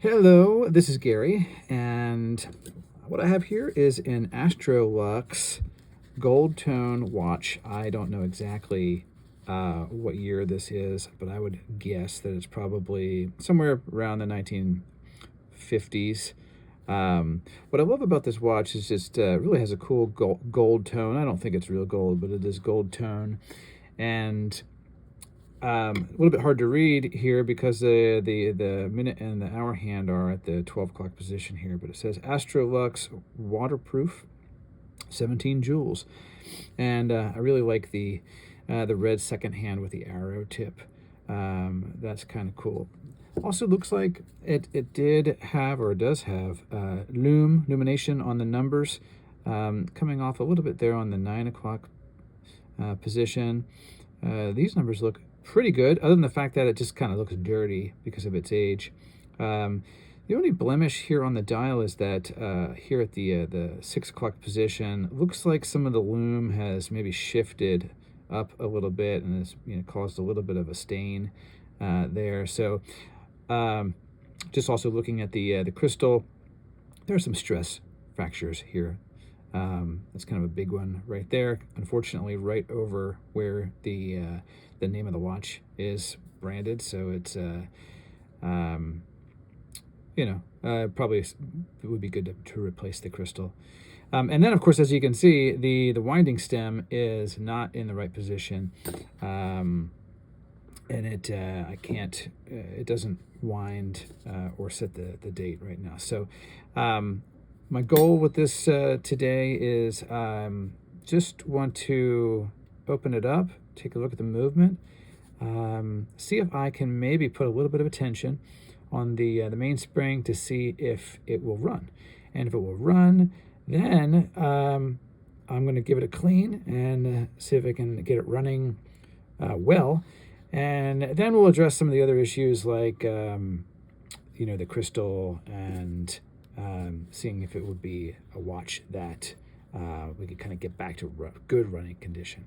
Hello, this is Gary, and what I have here is an Astrolux gold tone watch. I don't know exactly what year this is, but I would guess that it's probably somewhere around the 1950s. What I love about this watch is just really has a cool gold tone. I don't think it's real gold, but it is gold tone, and a little bit hard to read here because the minute and the hour hand are at the 12 o'clock position here, but it says Astrolux waterproof, 17 joules, and I really like the red second hand with the arrow tip. That's kind of cool. Also looks like it did have, or it does have, illumination on the numbers, coming off a little bit there on the 9 o'clock position. These numbers look pretty good, other than the fact that it just kind of looks dirty because of its age. The only blemish here on the dial is that here at the 6 o'clock position, looks like some of the lume has maybe shifted up a little bit and has caused a little bit of a stain there. So just also looking at the crystal, there are some stress fractures here. That's kind of a big one right there. Unfortunately, right over where the name of the watch is branded, so it's probably it would be good to replace the crystal. And then, of course, as you can see, the winding stem is not in the right position, and it it doesn't wind or set the date right now. So my goal with this today is just want to open it up, take a look at the movement, see if I can maybe put a little bit of attention on the mainspring to see if it will run. And if it will run, then I'm going to give it a clean and see if I can get it running well. And then we'll address some of the other issues like, the crystal and seeing if it would be a watch that we could kind of get back to good running condition.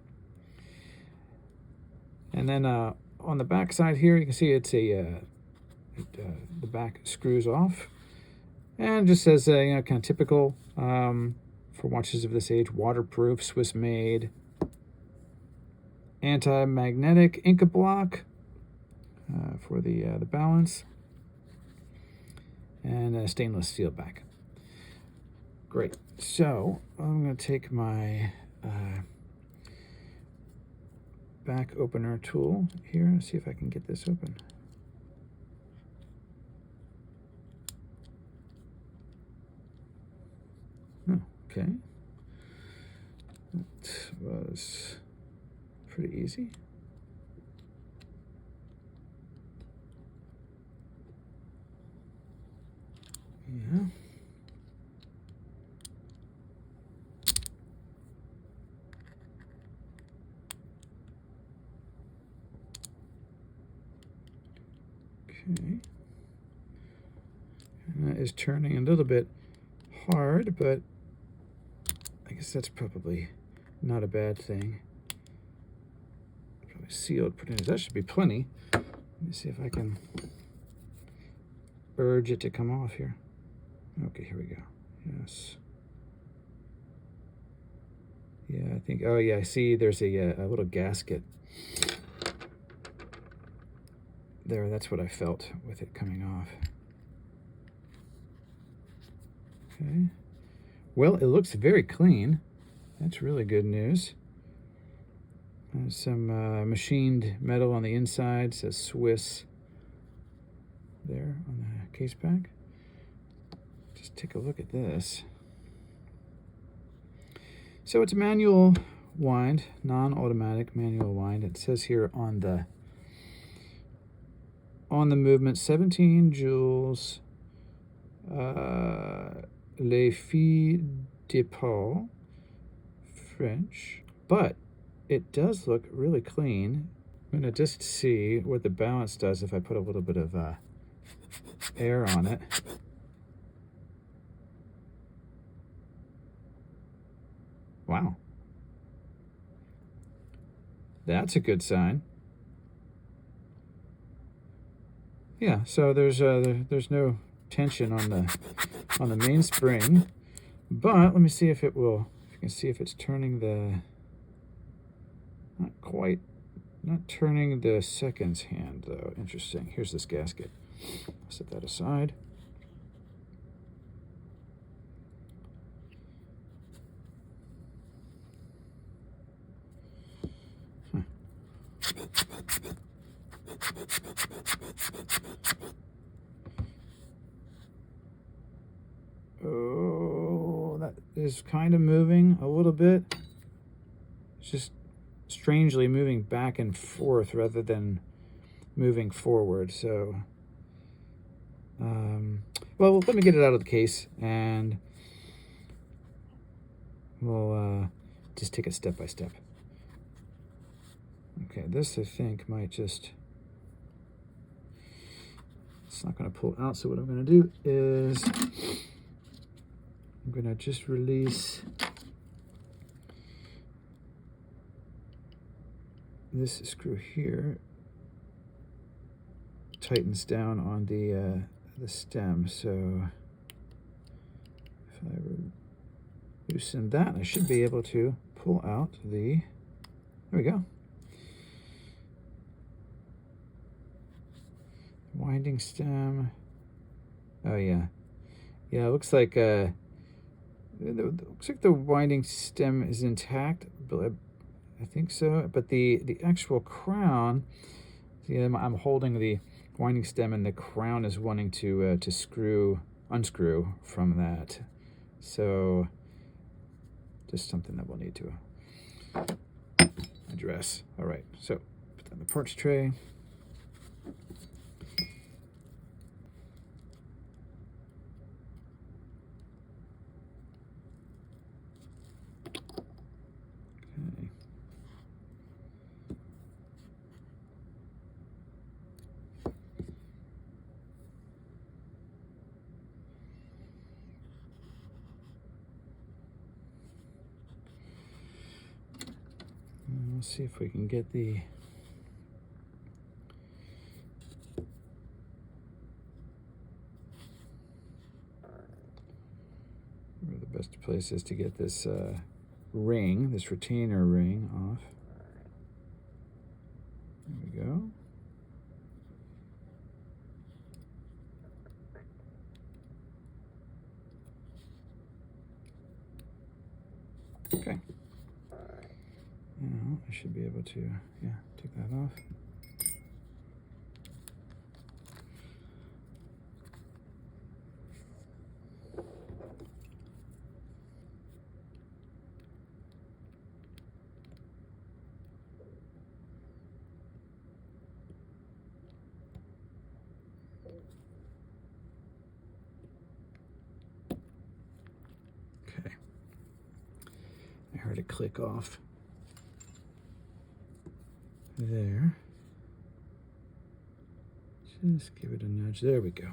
And then on the back side here, you can see it's the back screws off, and just says kind of typical for watches of this age: waterproof, Swiss made, anti-magnetic Inca block for the balance, and a stainless steel back. Great. So I'm going to take my back opener tool here and see if I can get this open. Oh, okay. That was pretty easy. Yeah. Okay. And that is turning a little bit hard, but I guess that's probably not a bad thing. Probably sealed pretty nice. That should be plenty. Let me see if I can urge it to come off here. Okay, here we go. Yes. Yeah, I think, oh yeah, I see there's a little gasket there. That's what I felt with it coming off. Okay. Well, it looks very clean. That's really good news. There's some machined metal on the inside. It says Swiss there on the case back. Just take a look at this. So it's a manual wind, non-automatic manual wind. It says here on the movement, 17 joules, Les Filles de Paul, French, but it does look really clean. I'm going to just see what the balance does if I put a little bit of air on it. Wow. That's a good sign. Yeah, so there's no tension on the mainspring. But let me see if it will. If you can see if it's turning the. Not quite. Not turning the seconds hand though. Interesting. Here's this gasket. I'll set that aside. Oh, that is kind of moving a little bit. It's just strangely moving back and forth rather than moving forward. So, well, let me get it out of the case and we'll just take it step by step. Okay, this I think might just, it's not going to pull out. So what I'm going to do is I'm going to just release this screw here. Tightens down on the stem. So if I loosen that, I should be able to pull out the, there we go. Winding stem. Oh yeah. Yeah, it looks like the winding stem is intact, but I think so. But the actual crown, see, I'm holding the winding stem, and the crown is wanting to unscrew from that. So just something that we'll need to address. All right, so put that in the parts tray. Let's see if we can get the where the best place is to get this ring, this retainer ring off. There we go. Okay. Now I should be able to, yeah, take that off. Okay. I heard it click off. There. Just give it a nudge. There we go.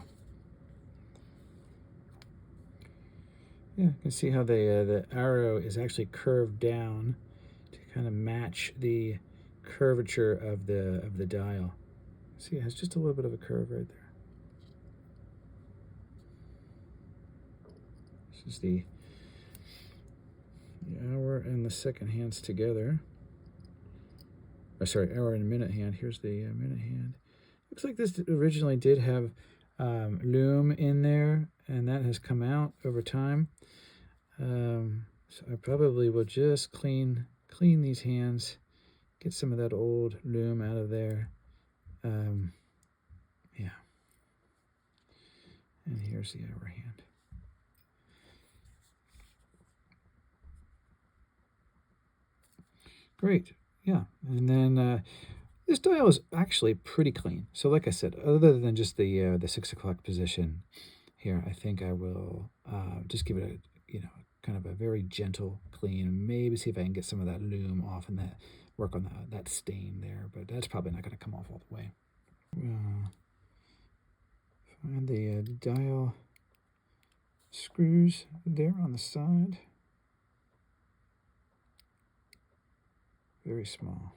Yeah, you can see how the arrow is actually curved down to kind of match the curvature of the dial. See, it has just a little bit of a curve right there. This is the hour and the second hands together. Sorry, hour and minute hand. Here's the minute hand. Looks like this originally did have loom in there, and that has come out over time. So I probably will just clean these hands, get some of that old loom out of there. Yeah. And here's the hour hand. Great. Yeah, and then this dial is actually pretty clean. So like I said, other than just the 6 o'clock position here, I think I will just give it a, kind of a very gentle clean. Maybe see if I can get some of that loom off and that work on that stain there, but that's probably not going to come off all the way. Find the dial screws there on the side. Very small.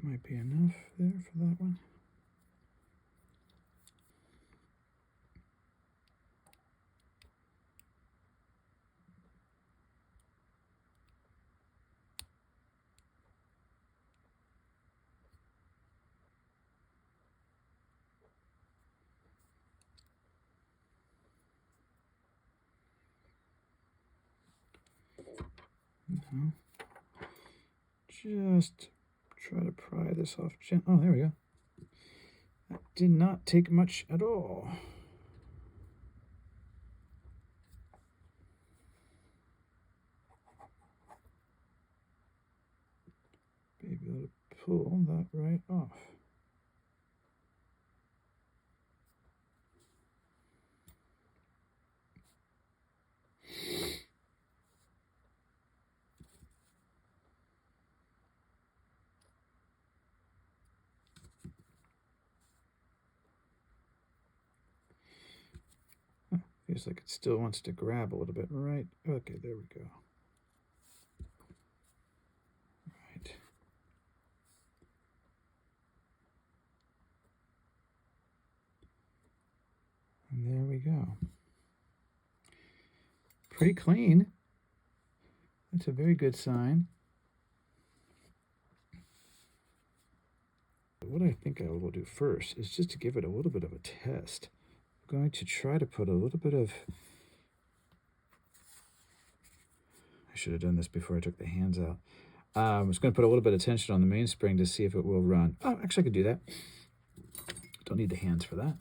Might be enough there for that one. Just try to pry this off. Oh, there we go. That did not take much at all. Maybe able to pull that right off. Feels like it still wants to grab a little bit, right? Okay, there we go. Right. And there we go. Pretty clean. That's a very good sign. What I think I will do first is just to give it a little bit of a test. I'm going to try to put a little bit of... I should have done this before I took the hands out. I'm just going to put a little bit of tension on the mainspring to see if it will run. Oh, actually I could do that. Don't need the hands for that.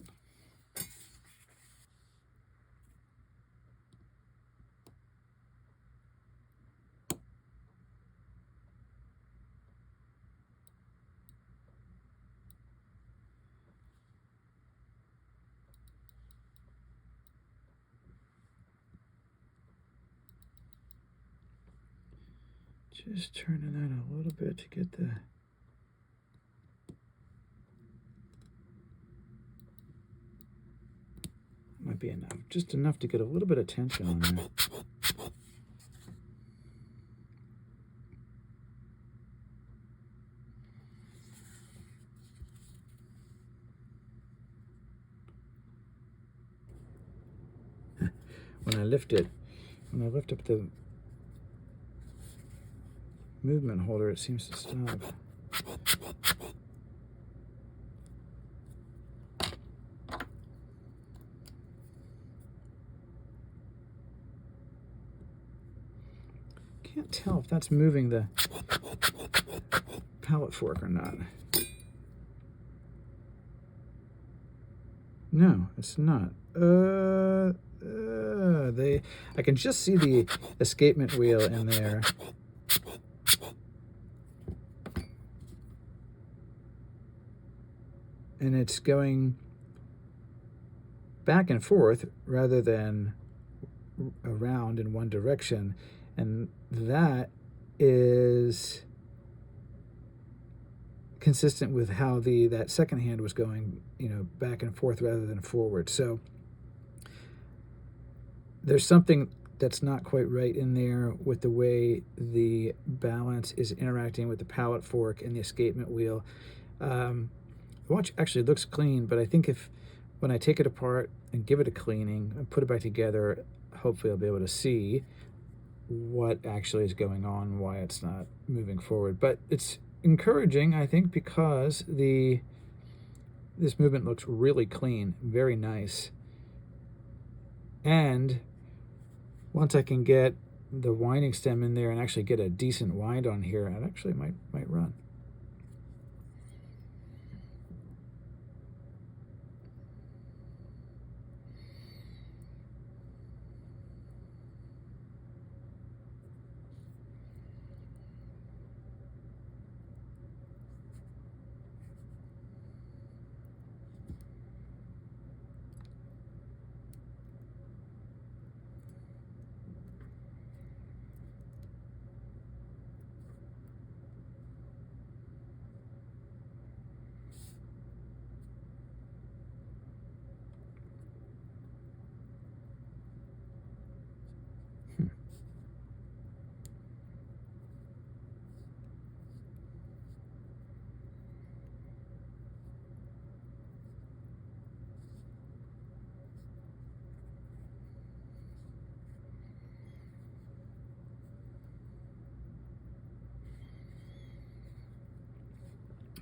Just turning that a little bit to get the... Might be enough. Just enough to get a little bit of tension on there. When I lift up the movement holder, it seems to stop. Can't tell if that's moving the palette fork or not. No, it's not. I can just see the escapement wheel in there. And it's going back and forth rather than around in one direction. And that is consistent with how that second hand was going, back and forth rather than forward. So there's something that's not quite right in there with the way the balance is interacting with the palette fork and the escapement wheel. The watch actually looks clean, but I think when I take it apart and give it a cleaning and put it back together, hopefully I'll be able to see what actually is going on, why it's not moving forward. But it's encouraging, I think, because this movement looks really clean, very nice. And once I can get the winding stem in there and actually get a decent wind on here, it actually might run.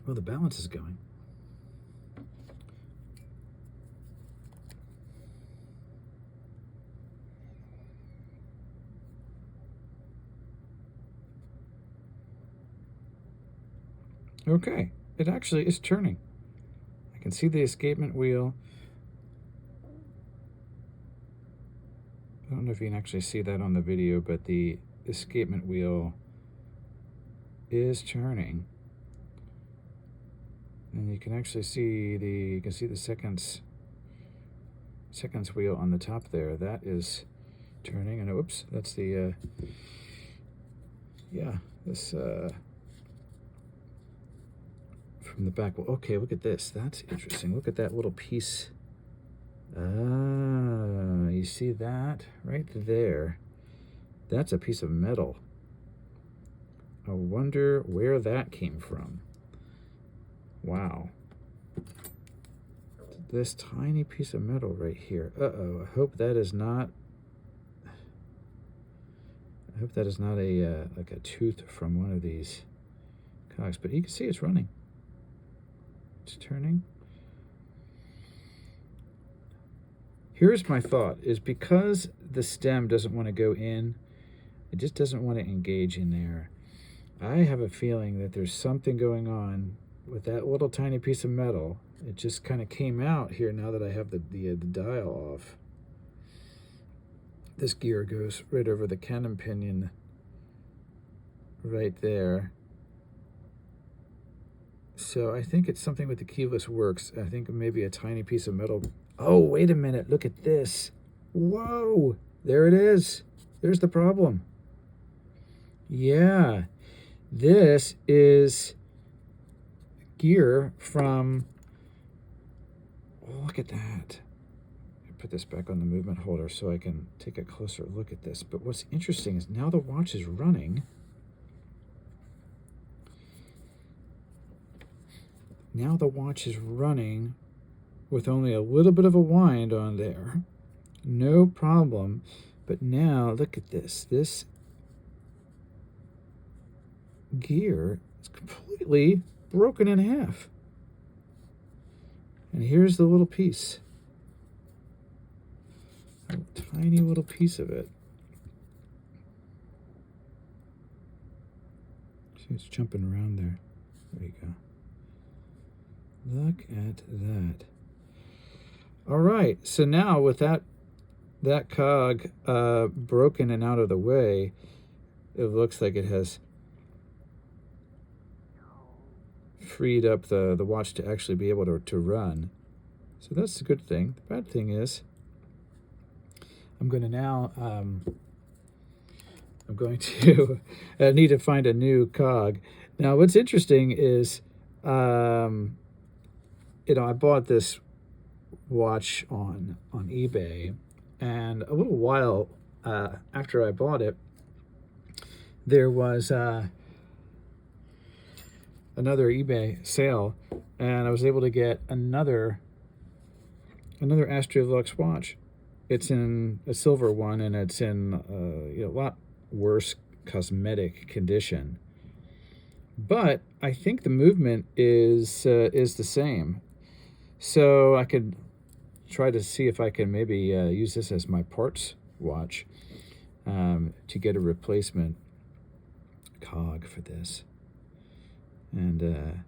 Well, the balance is going. Okay, it actually is turning. I can see the escapement wheel. I don't know if you can actually see that on the video, but the escapement wheel is turning. And you can actually see the seconds wheel on the top there. That is turning. And oops, that's the yeah, this from the back. Well, okay, look at this. That's interesting. Look at that little piece. Ah, you see that right there? That's a piece of metal. I wonder where that came from. Wow. This tiny piece of metal right here. Uh-oh, I hope that is not a like a tooth from one of these cogs, but you can see it's running. It's turning. Here's my thought, is because the stem doesn't want to go in, it just doesn't want to engage in there. I have a feeling that there's something going on with that little tiny piece of metal. It just kind of came out here now that I have the dial off. This gear goes right over the cannon pinion right there. So I think it's something with the keyless works. I think maybe a tiny piece of metal. Oh, wait a minute. Look at this. Whoa. There it is. There's the problem. Yeah. This is gear from... Oh, look at that. Put this back on the movement holder so I can take a closer look at this. But what's interesting is now the watch is running. Now the watch is running with only a little bit of a wind on there. No problem. But now look at this. This gear is completely broken in half. And here's the little piece. A tiny little piece of it. See, it's jumping around there. There you go. Look at that. All right, so now with that cog broken and out of the way, it looks like it has freed up the watch to actually be able to run. So that's a good thing. The bad thing is I'm going to now I'm going to need to find a new cog. Now what's interesting is you know, I bought this watch on eBay, and a little while after I bought it, there was another eBay sale, and I was able to get another Astrolux watch. It's in a silver one, and it's in you know, a lot worse cosmetic condition. But I think the movement is the same. So I could try to see if I can maybe use this as my parts watch to get a replacement cog for this. And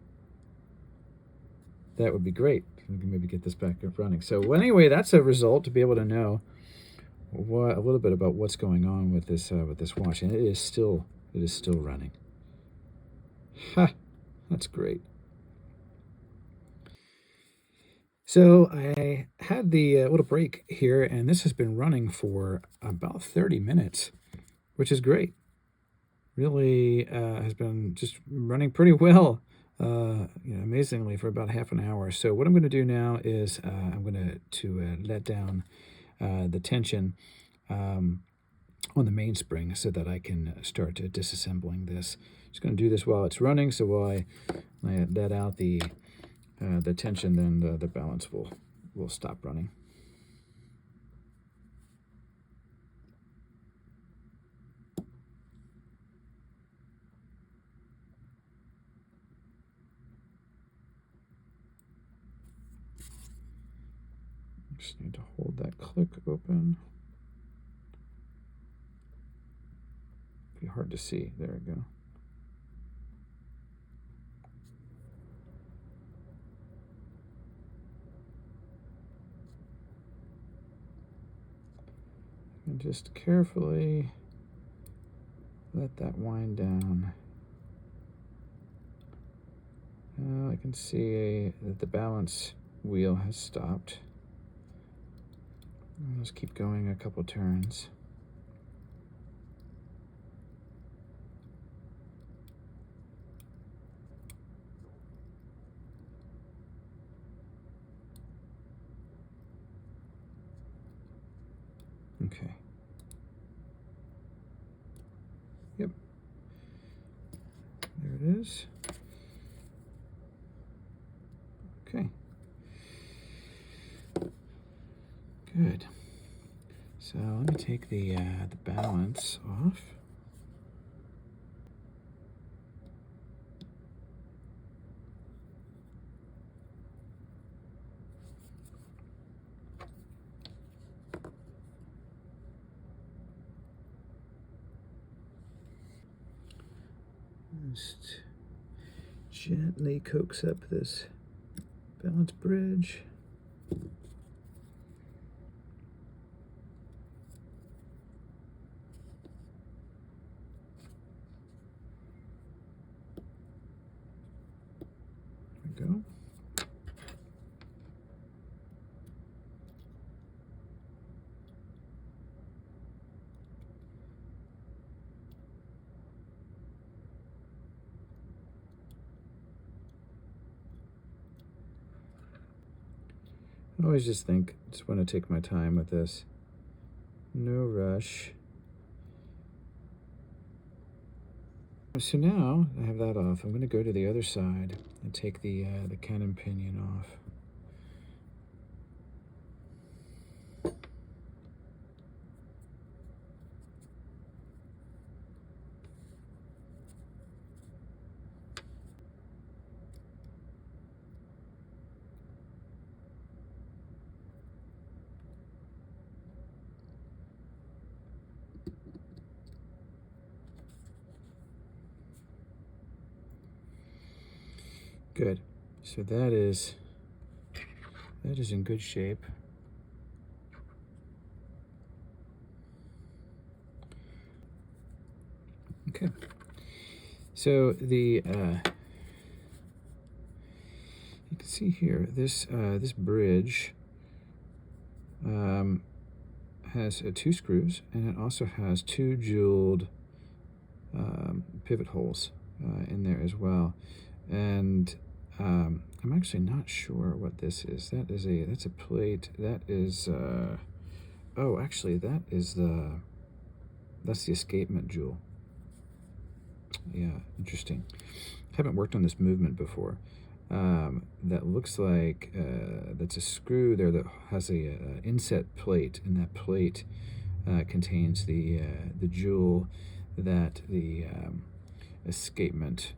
that would be great. We can maybe get this back up running. So anyway, that's a result to be able to know a little bit about what's going on with this watch. And it is still running. Ha! That's great. So I had the little break here, and this has been running for about 30 minutes, which is great. Really has been just running pretty well, you know, amazingly, for about half an hour. So what I'm going to do now is I'm going to let down the tension on the mainspring so that I can start disassembling this. Just going to do this while it's running. So while I let out the tension, then the balance will stop running. Just need to hold that click open. Be hard to see. There we go. And just carefully let that wind down. I can see that the balance wheel has stopped. Let's keep going a couple turns. Okay. Yep. There it is. Okay. Good. So let me take the balance off. Just gently coax up this balance bridge. There we go. I always just want to take my time with this. No rush. So now I have that off. I'm going to go to the other side and take the cannon pinion off. Good. So that is in good shape. Okay. So the you can see here this bridge has 2 screws, and it also has 2 jeweled pivot holes in there as well. And I'm actually not sure what this is. That's a plate. That is oh, actually that's the escapement jewel. Yeah, interesting. Haven't worked on this movement before. That looks like that's a screw there that has a inset plate, and that plate contains the jewel that the escapement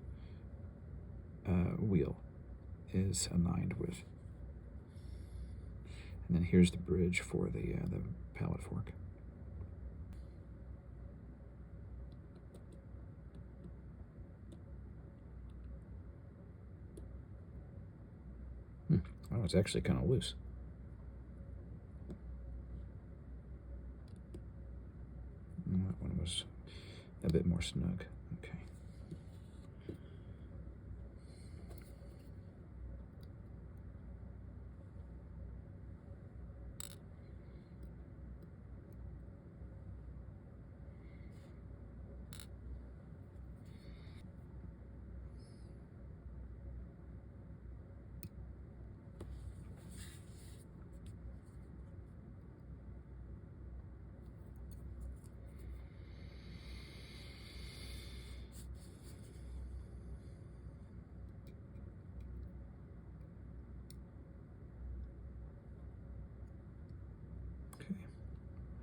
wheel is aligned with. And then here's the bridge for the pallet fork. Oh, it's actually kind of loose. That one was a bit more snug. Okay.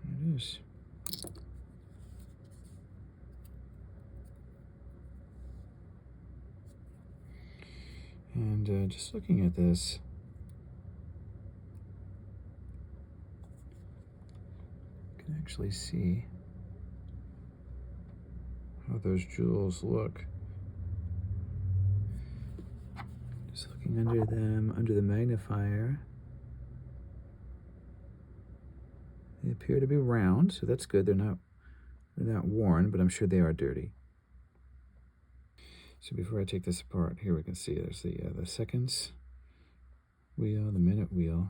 It is. And just looking at this, actually see how those jewels look. Just looking under them, under the magnifier. They appear to be round, so that's good. They're not worn, but I'm sure they are dirty. So before I take this apart, here we can see there's the seconds wheel, the minute wheel,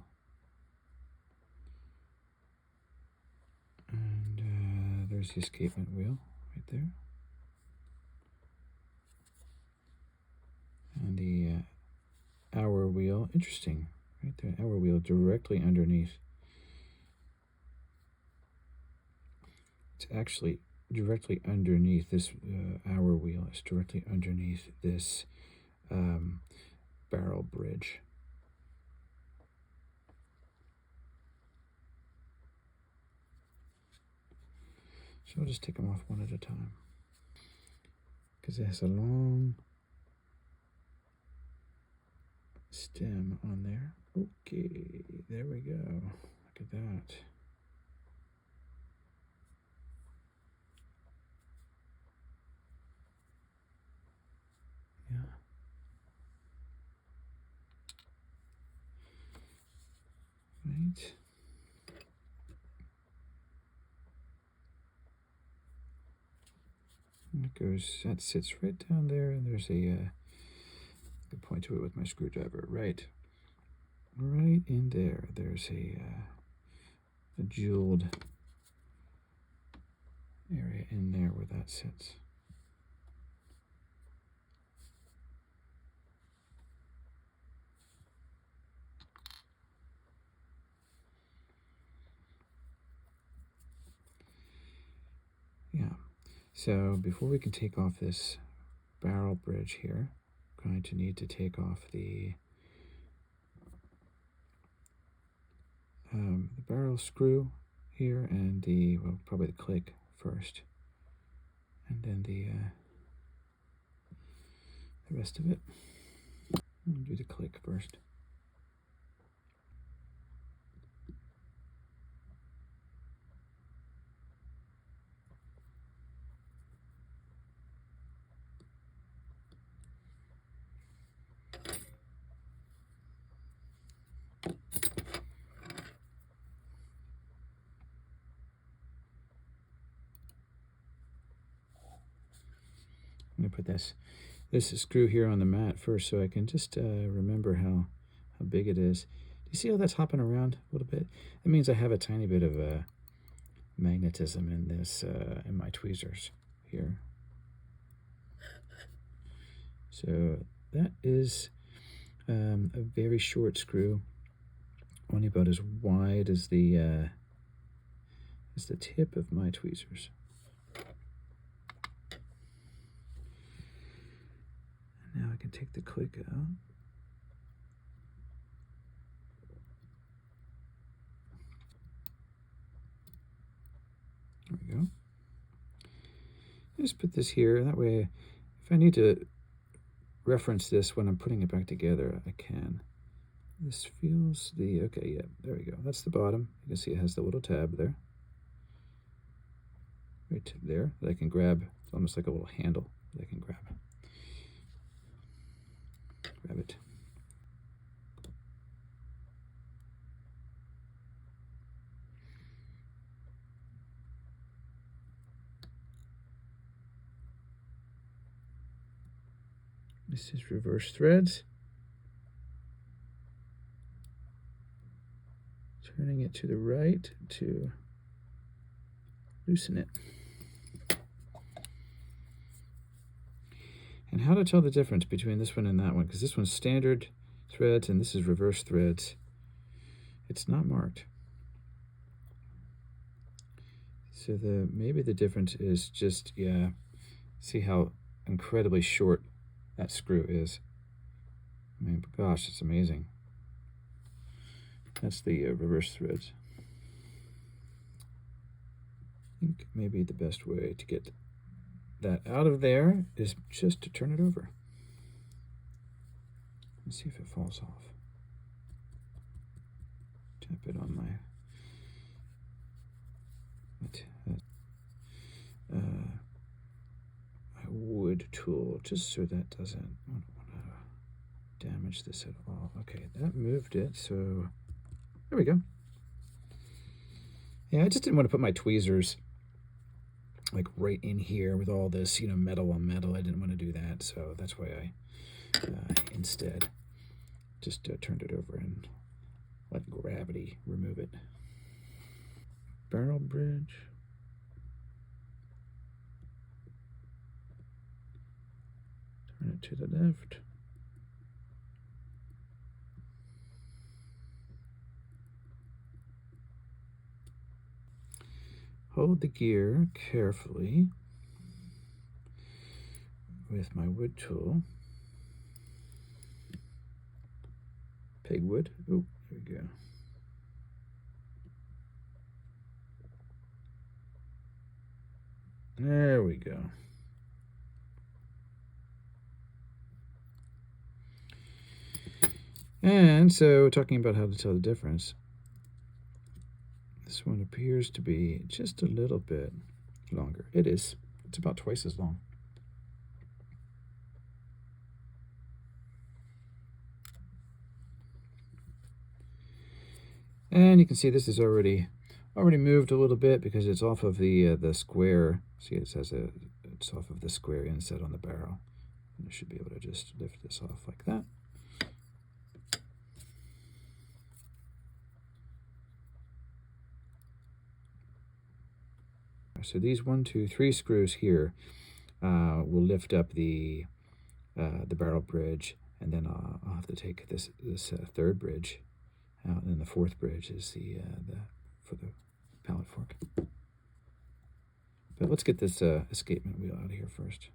and there's the escapement wheel right there, and the hour wheel. Interesting, right there, hour wheel directly underneath. It's actually directly underneath this hour wheel. It's directly underneath this barrel bridge. So I'll just take them off one at a time, because it has a long stem on there. Okay, there we go. Look at that. Yeah. Right. And it goes, that sits right down there, and there's a, I can point to it with my screwdriver. Right in there. There's a jeweled area in there where that sits. Yeah. So before we can take off this barrel bridge here, we're going to need to take off the barrel screw here, and well, probably the click first, and then the rest of it. I'll do the click first. I'm going to put this screw here on the mat first, so I can just remember how big it is. Do you see how that's hopping around a little bit? That means I have a tiny bit of magnetism in this, in my tweezers here. So that is a very short screw, only about as wide as the tip of my tweezers. Now I can take the click out. There we go. Just put this here, that way if I need to reference this when I'm putting it back together, I can. This feels okay, yeah, there we go. That's the bottom. You can see it has the little tab there. Right there that I can grab. It's almost like a little handle that I can grab. Grab it. This is reverse threads. Turning it to the right to loosen it. And how to tell the difference between this one and that one, because this one's standard threads and this is reverse threads. It's not marked. So maybe the difference is just, yeah, see how incredibly short that screw is. I mean, gosh, it's amazing. That's the reverse threads. I think maybe the best way to get that out of there is just to turn it over. Let's see if it falls off. Tap it on my my wood tool, just so that doesn't, I don't want to damage this at all. Okay, that moved it, so there we go. Yeah, I just didn't want to put my tweezers like right in here with all this, you know, metal on metal. I didn't want to do that, so that's why I instead just turned it over and let gravity remove it. Barrel bridge. Turn it to the left. Hold the gear carefully with my wood tool. Pegwood. Oh, there we go. There we go. And so, talking about how to tell the difference, this one appears to be just a little bit longer. It is. It's about twice as long. And you can see this is already moved a little bit because it's off of the square. See, it says it's off of the square inset on the barrel. And I should be able to just lift this off like that. So these 1, 2, 3 screws here will lift up the barrel bridge, and then I'll have to take this third bridge out, and then the fourth bridge is for the pallet fork. But let's get this escapement wheel out of here first.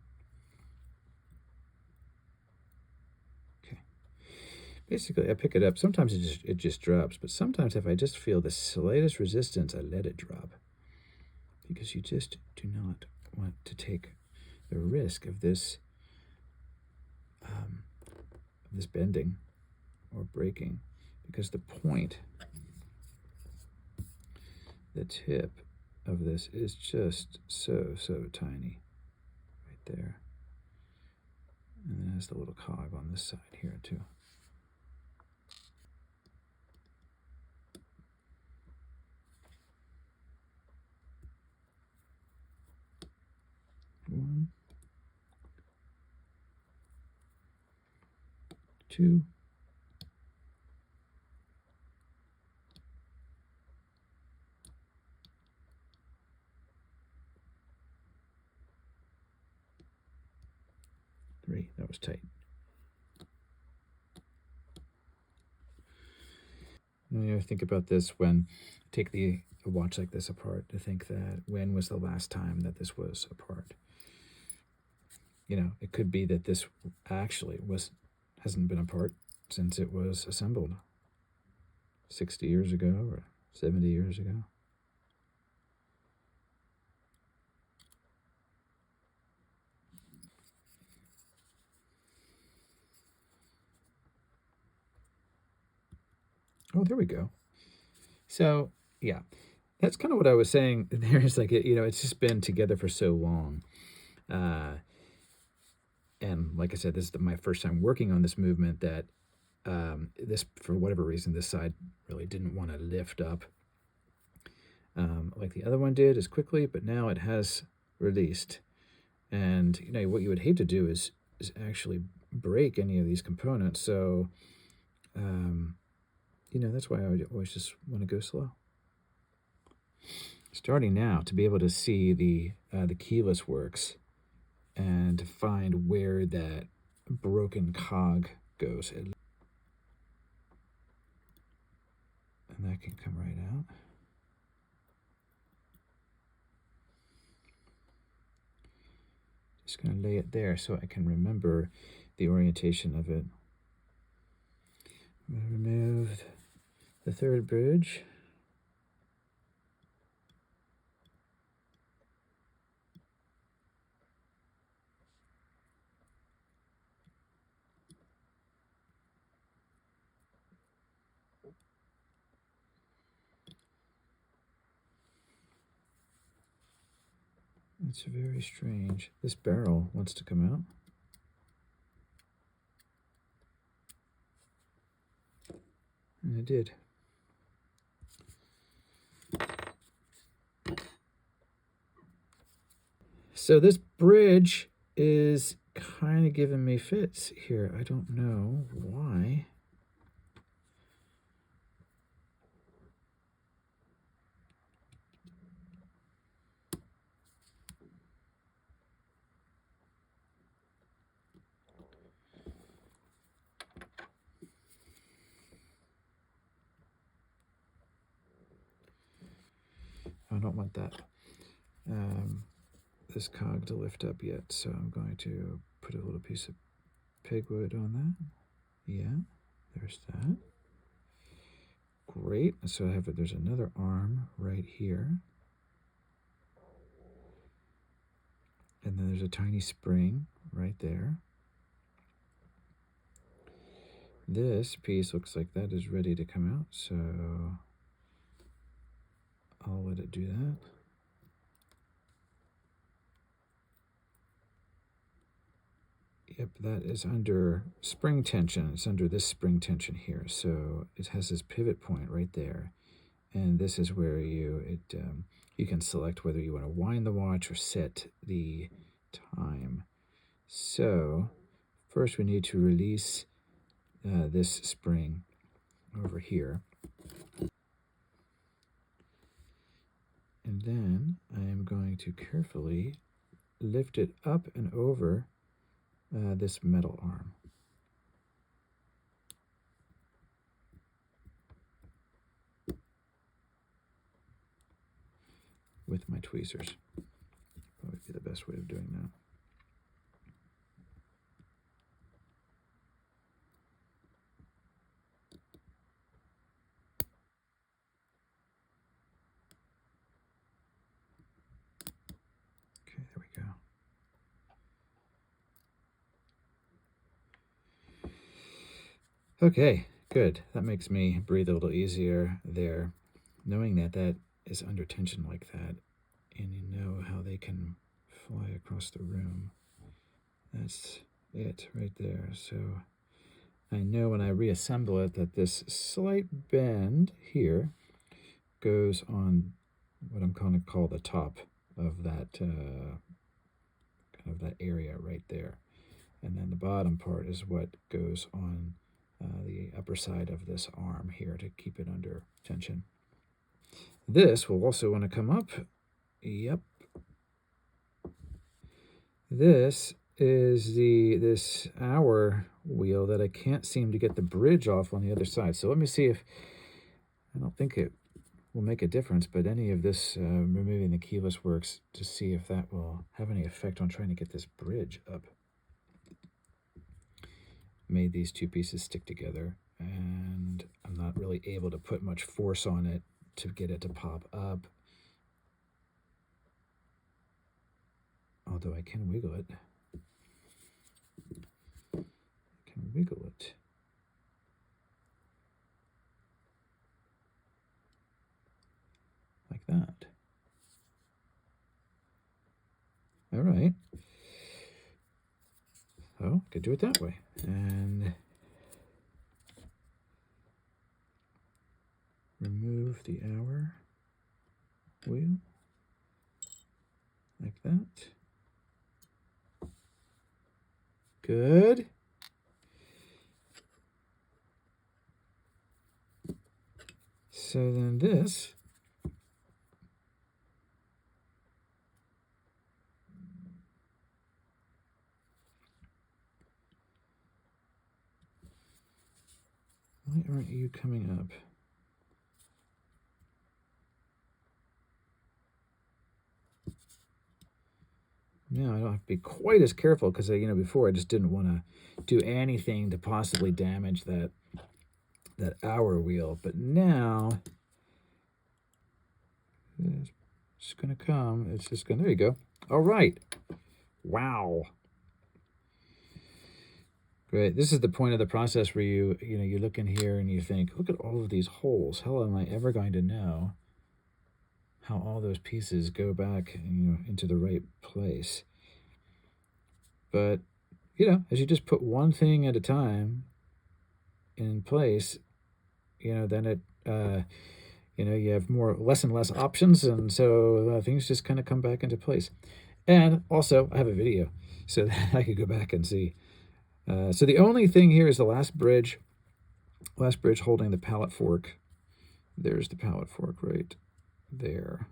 Okay. Basically, I pick it up. Sometimes it just drops, but sometimes if I just feel the slightest resistance, I let it drop. Because you just do not want to take the risk of this bending or breaking, because the point, the tip of this is just so tiny right there. And then it has the little cog on this side here too. One, two, three. That was tight. You know, think about this when take a watch like this apart, to think that when was the last time that this was apart? You know, it could be that this actually hasn't been apart since it was assembled 60 years ago or 70 years ago. Oh, there we go. So, yeah, that's kind of what I was saying there. Is like, you know, it's just been together for so long. And like I said, this is my first time working on this movement, that this, for whatever reason, this side really didn't want to lift up like the other one did as quickly, but now it has released. And, you know, what you would hate to do is actually break any of these components. So, you know, that's why I would always just want to go slow. Starting now to be able to see the keyless works and find where that broken cog goes. And that can come right out. Just going to lay it there so I can remember the orientation of it. I'm going to remove the third bridge. It's very strange. This barrel wants to come out. And it did. So this bridge is kind of giving me fits here. I don't know why. I don't want that this cog to lift up yet, so I'm going to put a little piece of pigwood on that. Yeah, there's that. Great. So I have there's another arm right here, and then there's a tiny spring right there. This piece looks like that is ready to come out, so I'll let it do that. Yep, that is under spring tension. It's under this spring tension here. So it has this pivot point right there. And this is where you can select whether you want to wind the watch or set the time. So first we need to release this spring over here. And then I am going to carefully lift it up and over this metal arm. With my tweezers. Probably be the best way of doing that. Okay, there we go. Okay, good. That makes me breathe a little easier there, knowing that that is under tension like that, and you know how they can fly across the room. That's it right there. So I know when I reassemble it that this slight bend here goes on what I'm going to call the top of that kind of that area right there, and then the bottom part is what goes on the upper side of this arm here to keep it under tension. This will also want to come up. Yep. This is this hour wheel that I can't seem to get the bridge off on the other side. So let me see if, I don't think it will make a difference, but any of this removing the keyless works to see if that will have any effect on trying to get this bridge up. Made these two pieces stick together, and I'm not really able to put much force on it to get it to pop up. Although I can wiggle it. I can wiggle it. Like that. All right. So, could do it that way. And remove the hour wheel. Like that. Good. So then this why aren't you coming up? Now I don't have to be quite as careful because before I just didn't want to do anything to possibly damage that hour wheel. But now it's just going to come. It's just going. There you go. All right. Wow. Great. This is the point of the process where you look in here and you think, look at all of these holes. How am I ever going to know how all those pieces go back, into the right place. But, as you just put one thing at a time in place, then it, you have less and less options, and so things just kind of come back into place. And also, I have a video so that I could go back and see. So the only thing here is the last bridge holding the pallet fork. There's the pallet fork right there.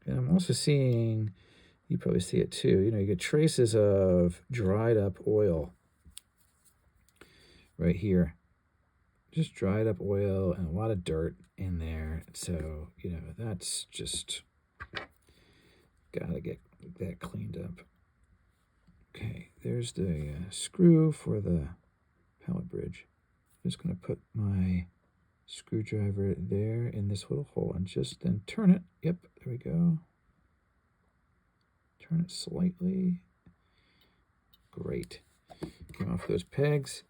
And I'm also seeing, you probably see it too, you get traces of dried up oil right here. Just dried up oil and a lot of dirt in there. So, that's just gotta get that cleaned up. Okay, there's the screw for the pallet bridge. Just gonna put my screwdriver there in this little hole and just then turn it. Yep, there we go. Turn it slightly. Great. Get off those pegs.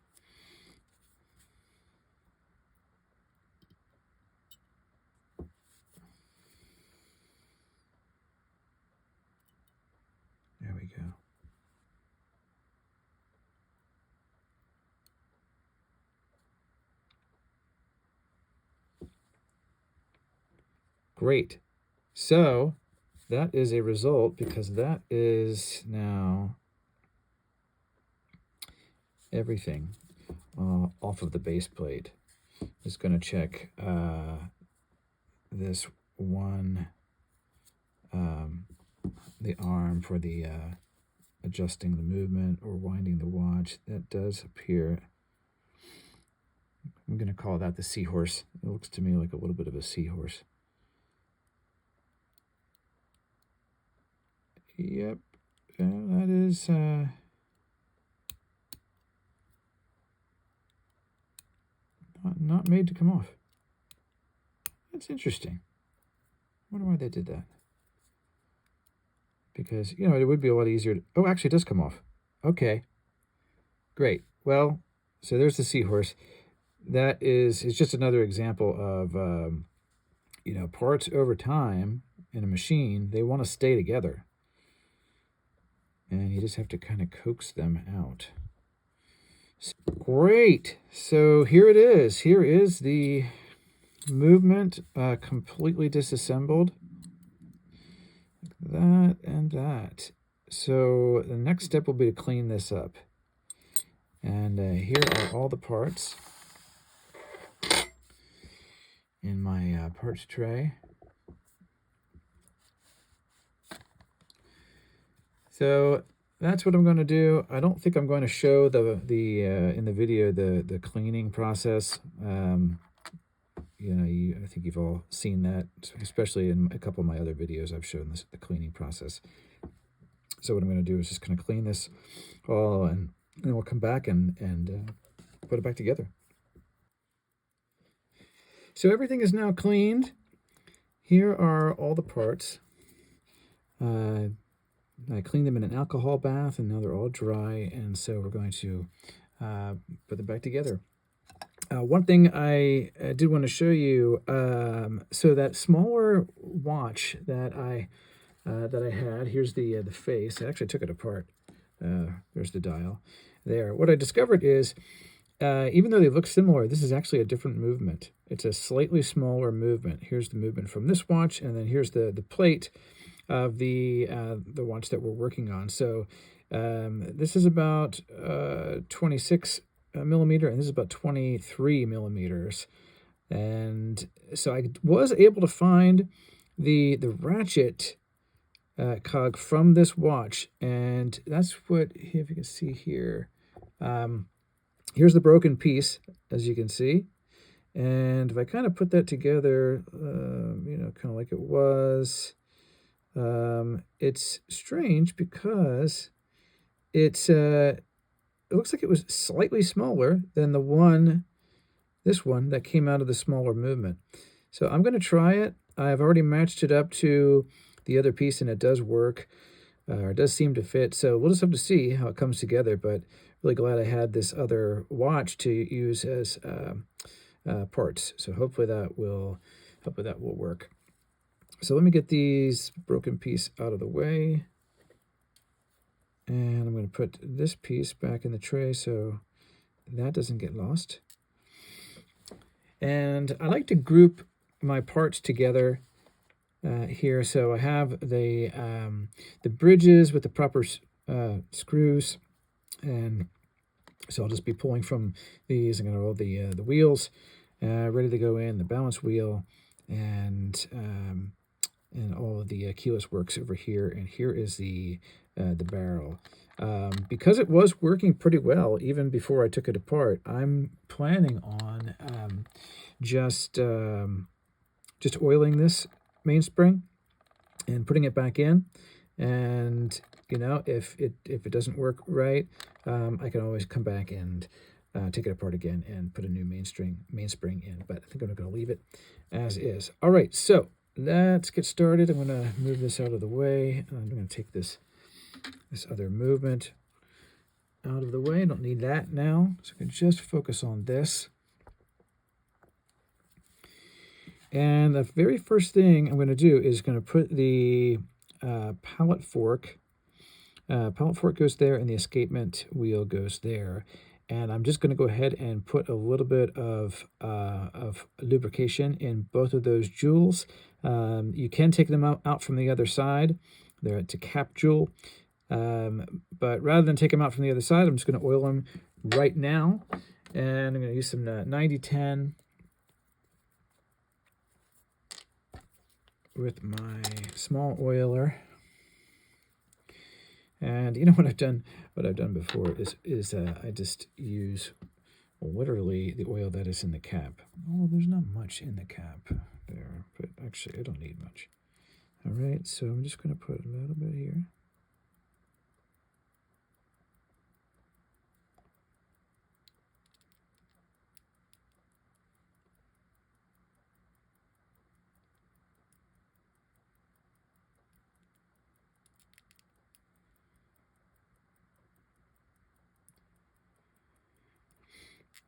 There we go. Great. So that is a result, because that is now everything off of the base plate. Just going to check this one, the arm for the adjusting the movement or winding the watch. That does appear. I'm going to call that the seahorse. It looks to me like a little bit of a seahorse. Yep, that is not made to come off. That's interesting. I wonder why they did that. Because, it would be a lot easier to... Oh, actually, it does come off. Okay. Great. Well, so there's the seahorse. That is just another example of, parts over time in a machine, they want to stay together. And you just have to kind of coax them out. Great. So here it is. Here is the movement completely disassembled. That and that. So the next step will be to clean this up. And here are all the parts in my parts tray. So that's what I'm going to do. I don't think I'm going to show in the video the cleaning process. I think you've all seen that, especially in a couple of my other videos. I've shown the cleaning process. So what I'm going to do is just kind of clean this all, and then we'll come back and put it back together. So everything is now cleaned. Here are all the parts. I cleaned them in an alcohol bath, and now they're all dry, and so we're going to put them back together. One thing I did want to show you, so that smaller watch that I had, here's the face. I actually took it apart. There's the dial there. What I discovered is, even though they look similar, this is actually a different movement. It's a slightly smaller movement. Here's the movement from this watch, and then here's the plate of the watch that we're working on. So this is about 26 millimeter, and this is about 23 millimeters. And so I was able to find the ratchet cog from this watch, and that's what, if you can see here, here's the broken piece, as you can see. And if I kind of put that together, kind of like it was, it's strange because it looks like it was slightly smaller than this one that came out of the smaller movement. So I'm going to try it. I've already matched it up to the other piece, and it does work, or it does seem to fit. So we'll just have to see how it comes together, but really glad I had this other watch to use as parts. So hopefully that will work. So let me get these broken piece out of the way. And I'm going to put this piece back in the tray so that doesn't get lost. And I like to group my parts together here. So I have the bridges with the proper screws, and so I'll just be pulling from these. I'm going to roll the wheels ready to go in, the balance wheel, and all of the keyless works over here. And here is the barrel. Because it was working pretty well even before I took it apart, I'm planning on just oiling this mainspring and putting it back in. And you know, if it doesn't work right, I can always come back and take it apart again and put a new mainspring in. But I think I'm going to leave it as is. All right, so let's get started. I'm going to move this out of the way. I'm going to take this other movement out of the way. I don't need that now, so I can just focus on this. And the very first thing I'm going to do is going to put the pallet fork. Pallet fork goes there, and the escapement wheel goes there. And I'm just going to go ahead and put a little bit of lubrication in both of those jewels. You can take them out from the other side. It's a cap jewel. But rather than take them out from the other side, I'm just going to oil them right now. And I'm going to use some 9010 with my small oiler. And you know what I've done? What I've done before is I just use literally the oil that is in the cap. Oh, there's not much in the cap there, but actually I don't need much. All right, so I'm just going to put a little bit here.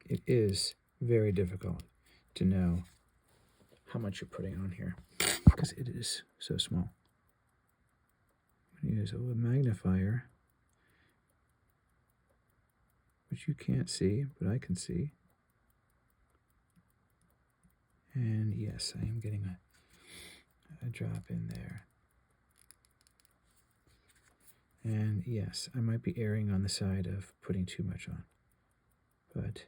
It is very difficult to know how much you're putting on here because it is so small. I'm going to use a little magnifier, which you can't see, but I can see. And yes, I am getting a drop in there. And yes, I might be erring on the side of putting too much on, but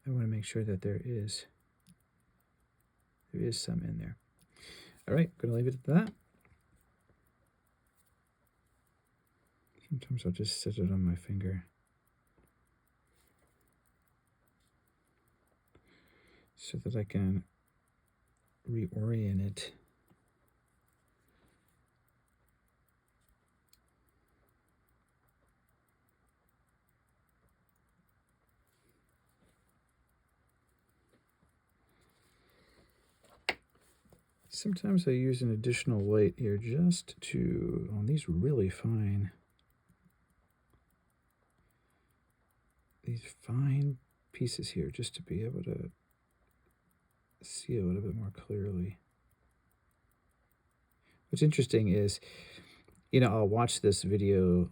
I want to make sure that there is some in there. All right, going to leave it at that. Sometimes I'll just set it on my finger so that I can reorient it. Sometimes I use an additional weight here just to, on these really fine, pieces here, just to be able to see a little bit more clearly. What's interesting is, you know, I'll watch this video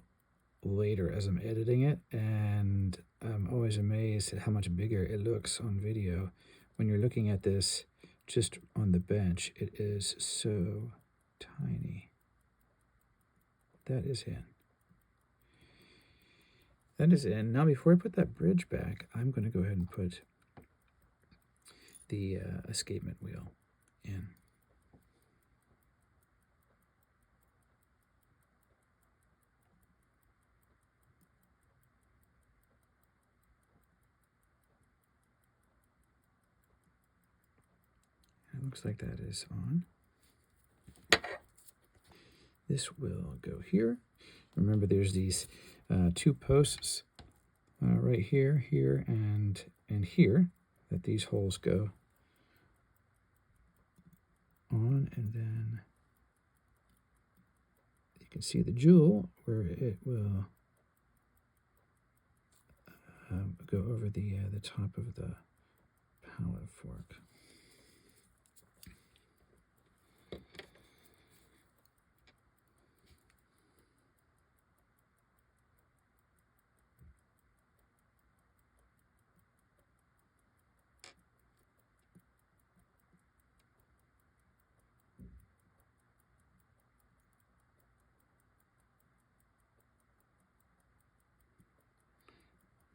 later as I'm editing it, and I'm always amazed at how much bigger it looks on video. When you're looking at this just on the bench, it is so tiny. That is in. That is in. Now, before I put that bridge back, I'm going to go ahead and put the escapement wheel in. It looks like that is on. This will go here. Remember, there's these two posts right here, here, and here that these holes go on, and then you can see the jewel where it will go over the top of the palette fork.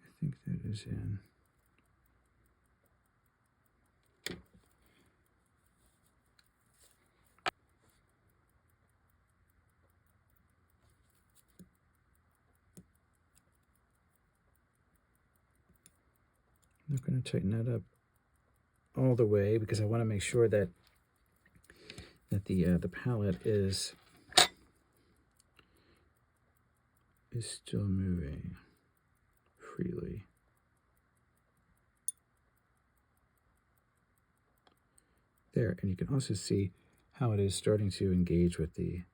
I think that is in. I'm not going to tighten that up all the way because I want to make sure that the palette is still moving freely. There, and you can also see how it is starting to engage with the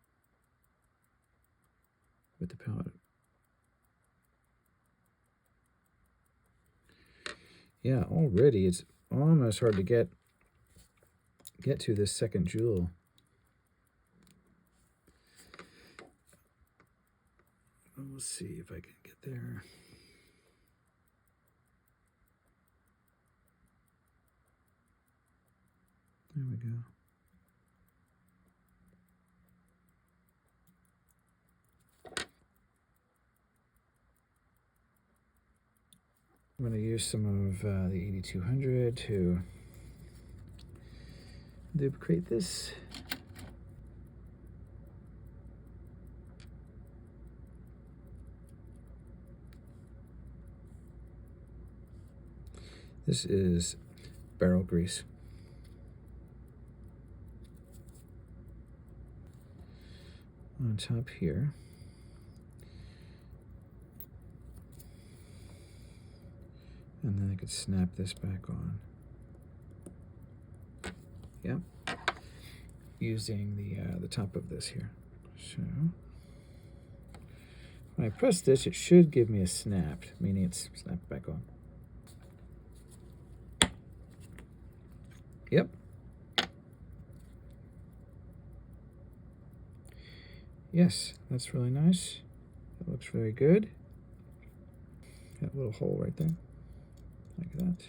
palette. Yeah, already it's almost hard to get to this second jewel. We'll see if I can get there. There we go. I'm going to use some of the 8200 to duplicate this. This is barrel grease. On top here. And then I could snap this back on. Yep. Using the top of this here. So when I press this, it should give me a snap, meaning it's snapped back on. Yep. Yes, that's really nice. That looks very good. That little hole right there. Like that.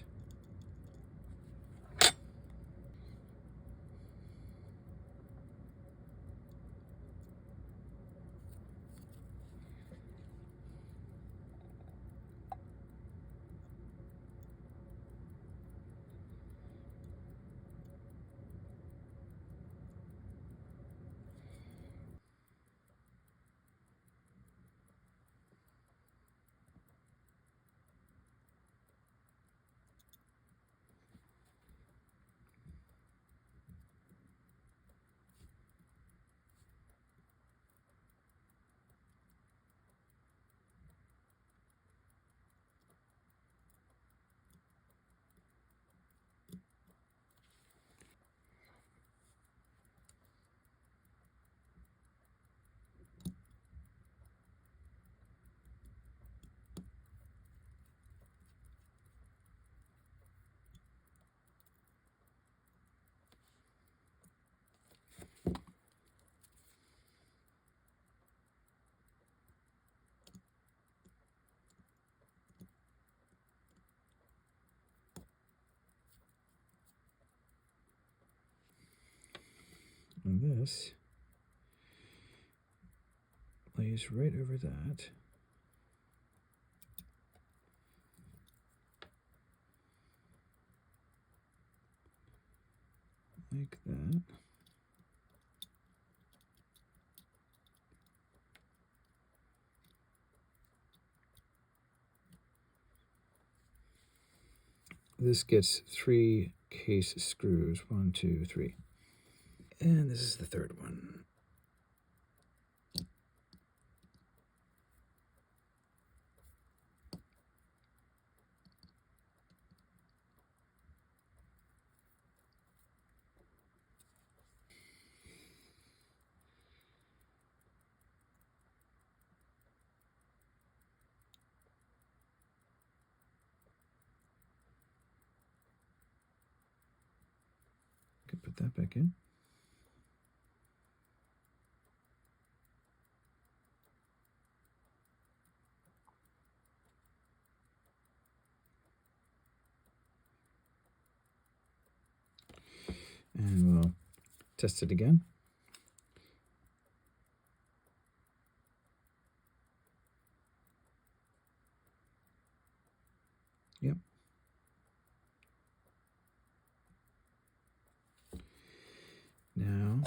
And this lays right over that. Like that. This gets 3 case screws. 1, 2, 3. And this is the third one. Okay, put that back in. And we'll test it again. Yep. Now,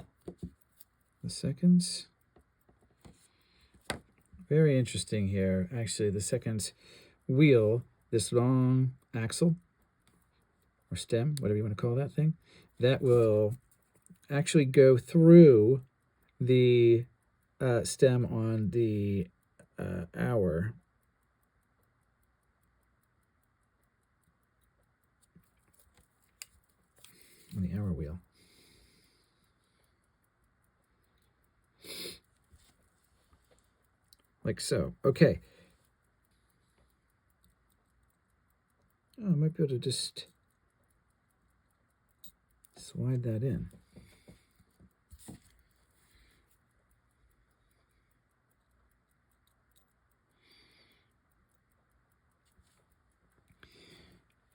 the seconds. Very interesting here. Actually, the seconds wheel, this long axle or stem, whatever you want to call that thing, that will actually go through the stem on the hour. On the hour wheel. Like so. Okay. Oh, I might be able to just slide that in.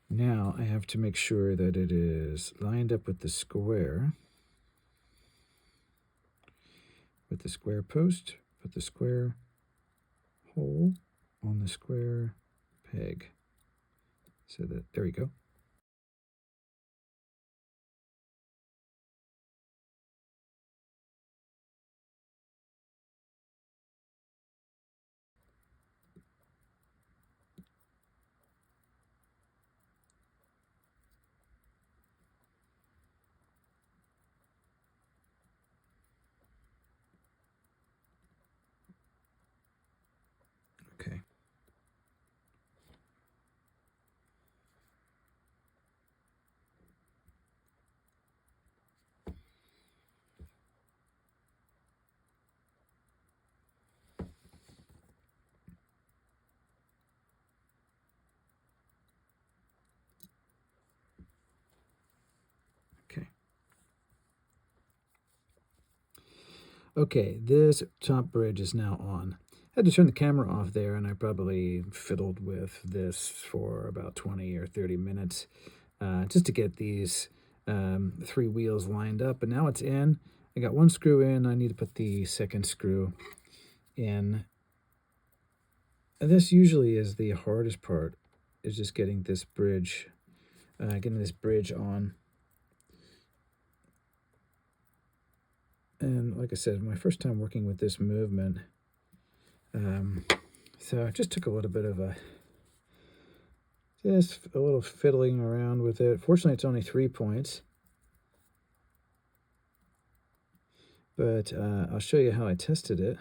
Now I have to make sure that it is lined up with the square post, put the square hole on the square peg. So that, there we go. Okay. Okay. Okay, this top bridge is now on. I had to turn the camera off there, and I probably fiddled with this for about 20 or 30 minutes just to get these 3 wheels lined up. And now it's in. I got 1 screw in. I need to put the second screw in. And this usually is the hardest part, is just getting this bridge on. And like I said, my first time working with this movement, so I just took a little bit of just a little fiddling around with it. Fortunately, it's only 3 points, but I'll show you how I tested it.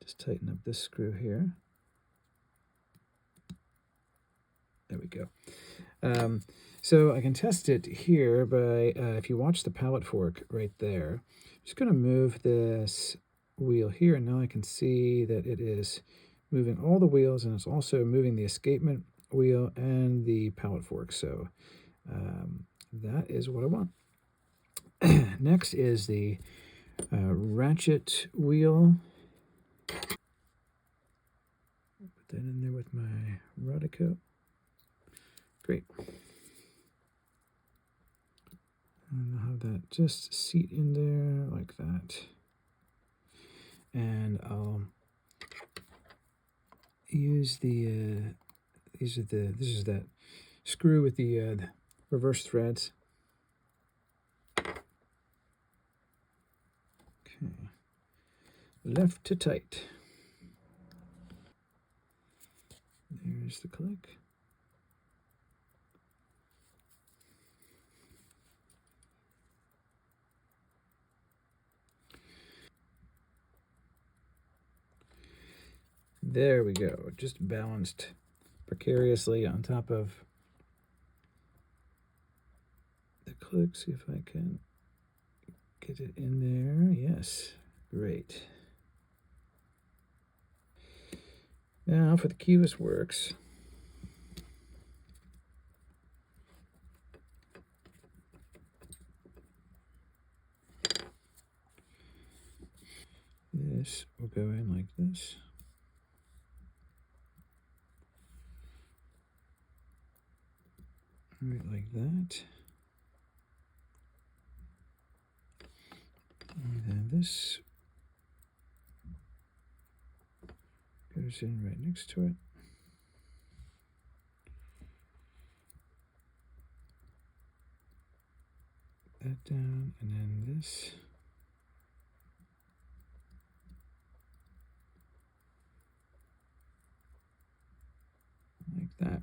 Just tighten up this screw here. There we go. So I can test it here by, if you watch the pallet fork right there, I'm just going to move this wheel here, and now I can see that it is moving all the wheels, and it's also moving the escapement wheel and the pallet fork. So that is what I want. Next is the ratchet wheel. Put that in there with my Rodico. Great. And I'll have that just seat in there like that. And I'll use the this is that screw with the reverse threads. Okay. Left to tight. There's the click. There we go. Just balanced precariously on top of the click. See if I can get it in there. Yes. Great. Now for the keyless works. This will go in like this. Right, like that. And then this goes in right next to it. That down, and then this. Like that.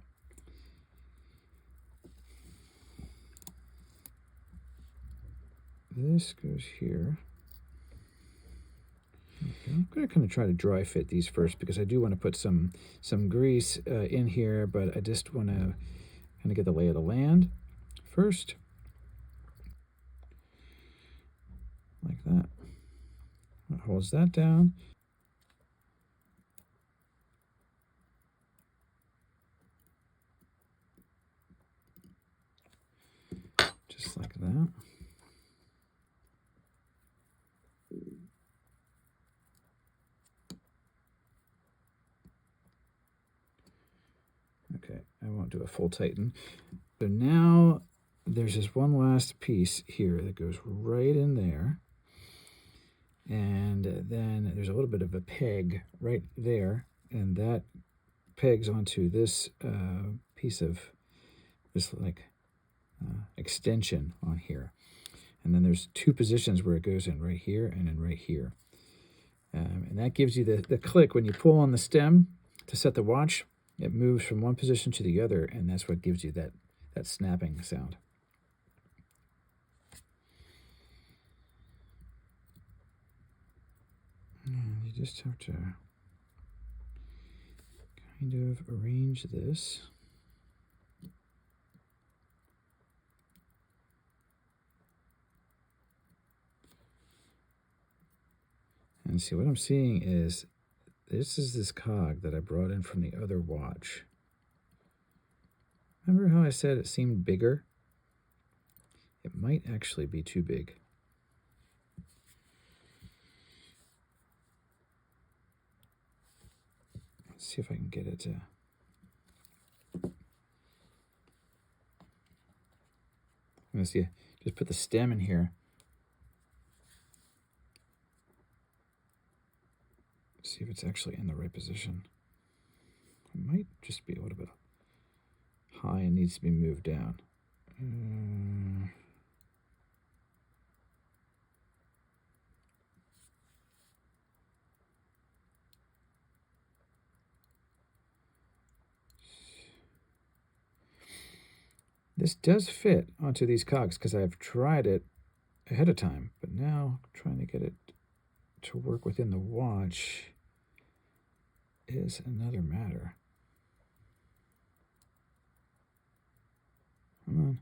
This goes here. Okay, I'm going to kind of try to dry fit these first because I do want to put some grease in here, but I just want to kind of get the lay of the land first. Like that. That holds that down. Just like that. Okay, I won't do a full tighten. So now there's this one last piece here that goes right in there. And then there's a little bit of a peg right there. And that pegs onto this piece of this like extension on here. And then there's two positions where it goes in, right here and then right here. And that gives you the click when you pull on the stem to set the watch. It moves from one position to the other, and that's what gives you that snapping sound. And you just have to kind of arrange this. And see, what I'm seeing is this is this cog that I brought in from the other watch. Remember how I said it seemed bigger? It might actually be too big. Let's see if I can get it to... I'm going to see, just put the stem in here. See if it's actually in the right position. It might just be a little bit high and needs to be moved down. This does fit onto these cogs because I've tried it ahead of time, but now trying to get it to work within the watch is another matter. Come on.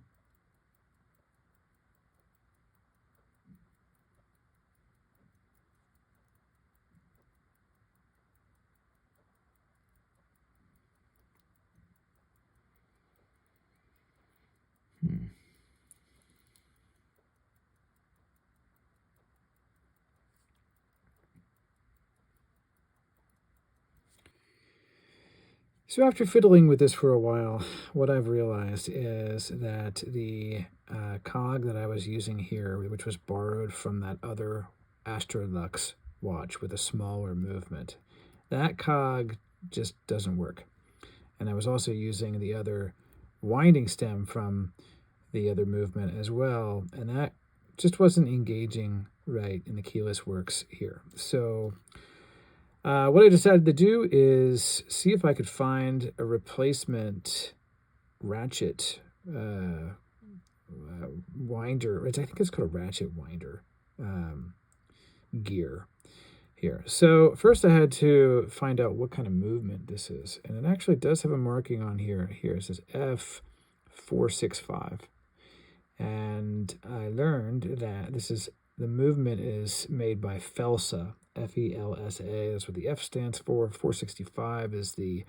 So after fiddling with this for a while, what I've realized is that the cog that I was using here, which was borrowed from that other Astrolux watch with a smaller movement, that cog just doesn't work. And I was also using the other winding stem from the other movement as well, and that just wasn't engaging right in the keyless works here. So what I decided to do is see if I could find a replacement ratchet winder. I think it's called a ratchet winder gear here. So first I had to find out what kind of movement this is. And it actually does have a marking on here. Here it says F465. And I learned that the movement is made by Felsa, F-E-L-S-A. That's what the F stands for. 465 is the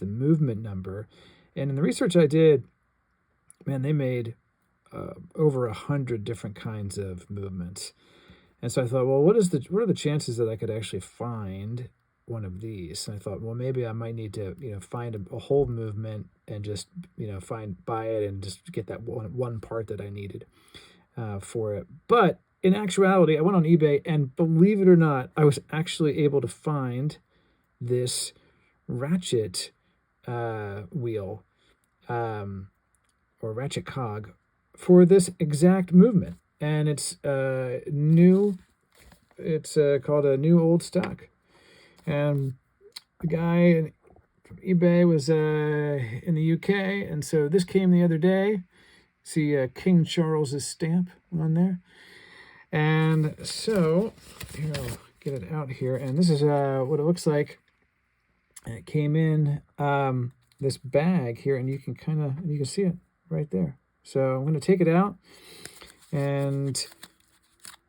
movement number. And in the research I did, man, they made over 100 different kinds of movements. And so I thought, well, what are the chances that I could actually find one of these? And I thought, well, maybe I might need to, find a whole movement and just, buy it and just get that one part that I needed for it. But in actuality, I went on eBay, and believe it or not, I was actually able to find this ratchet wheel or ratchet cog for this exact movement. And it's new. It's called a new old stock. And the guy from eBay was in the UK, and so this came the other day. See King Charles's stamp on there. And so here, I'll get it out here, and this is what it looks like. And it came in this bag here, and you can see it right there. So I'm going to take it out and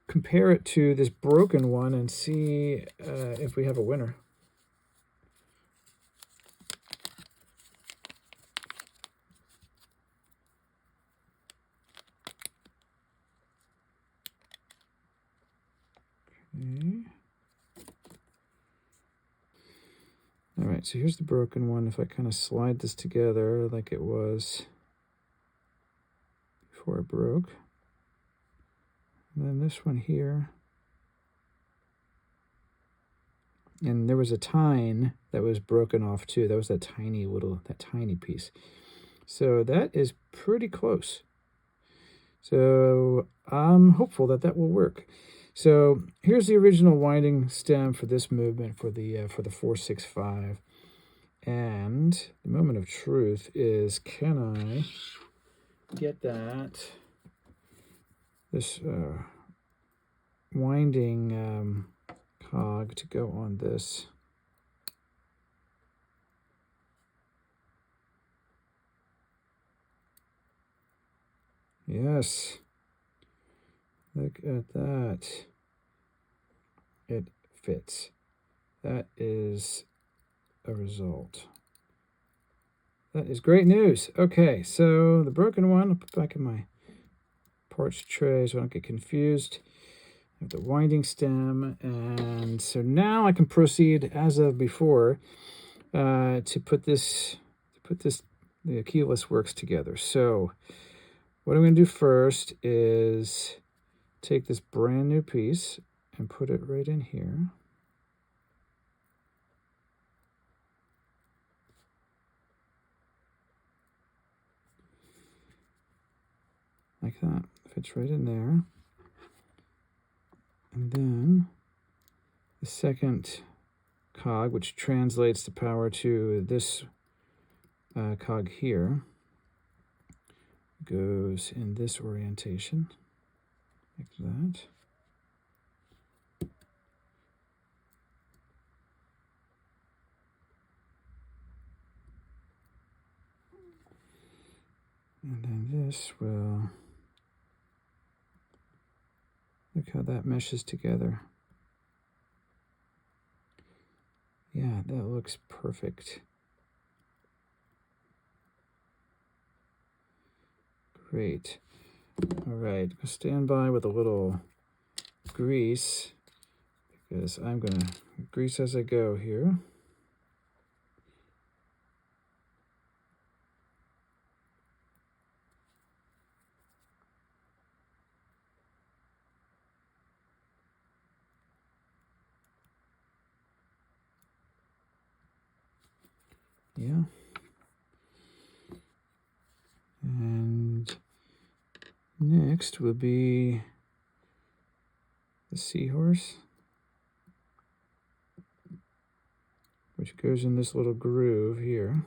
compare it to this broken one and see if we have a winner. Okay. All right, so here's the broken one. If I kind of slide this together like it was before it broke. And then this one here. And there was a tine that was broken off too. That was that tiny piece. So that is pretty close. So I'm hopeful that will work. So here's the original winding stem for this movement for the 465. And the moment of truth is, can I get this winding cog to go on this? Yes. Look at that. It fits. That is a result. That is great news. Okay, so the broken one, I'll put back in my parts tray so I don't get confused. I have the winding stem, and so now I can proceed as of before to put the keyless works together. So what I'm going to do first is take this brand new piece and put it right in here. Like that. Fits right in there. And then the second cog, which translates the power to this cog here, goes in this orientation, like that. And then this will, look how that meshes together. Yeah, that looks perfect. Great. All right, stand by with a little grease because I'm going to grease as I go here. Yeah. And next will be the seahorse, which goes in this little groove here.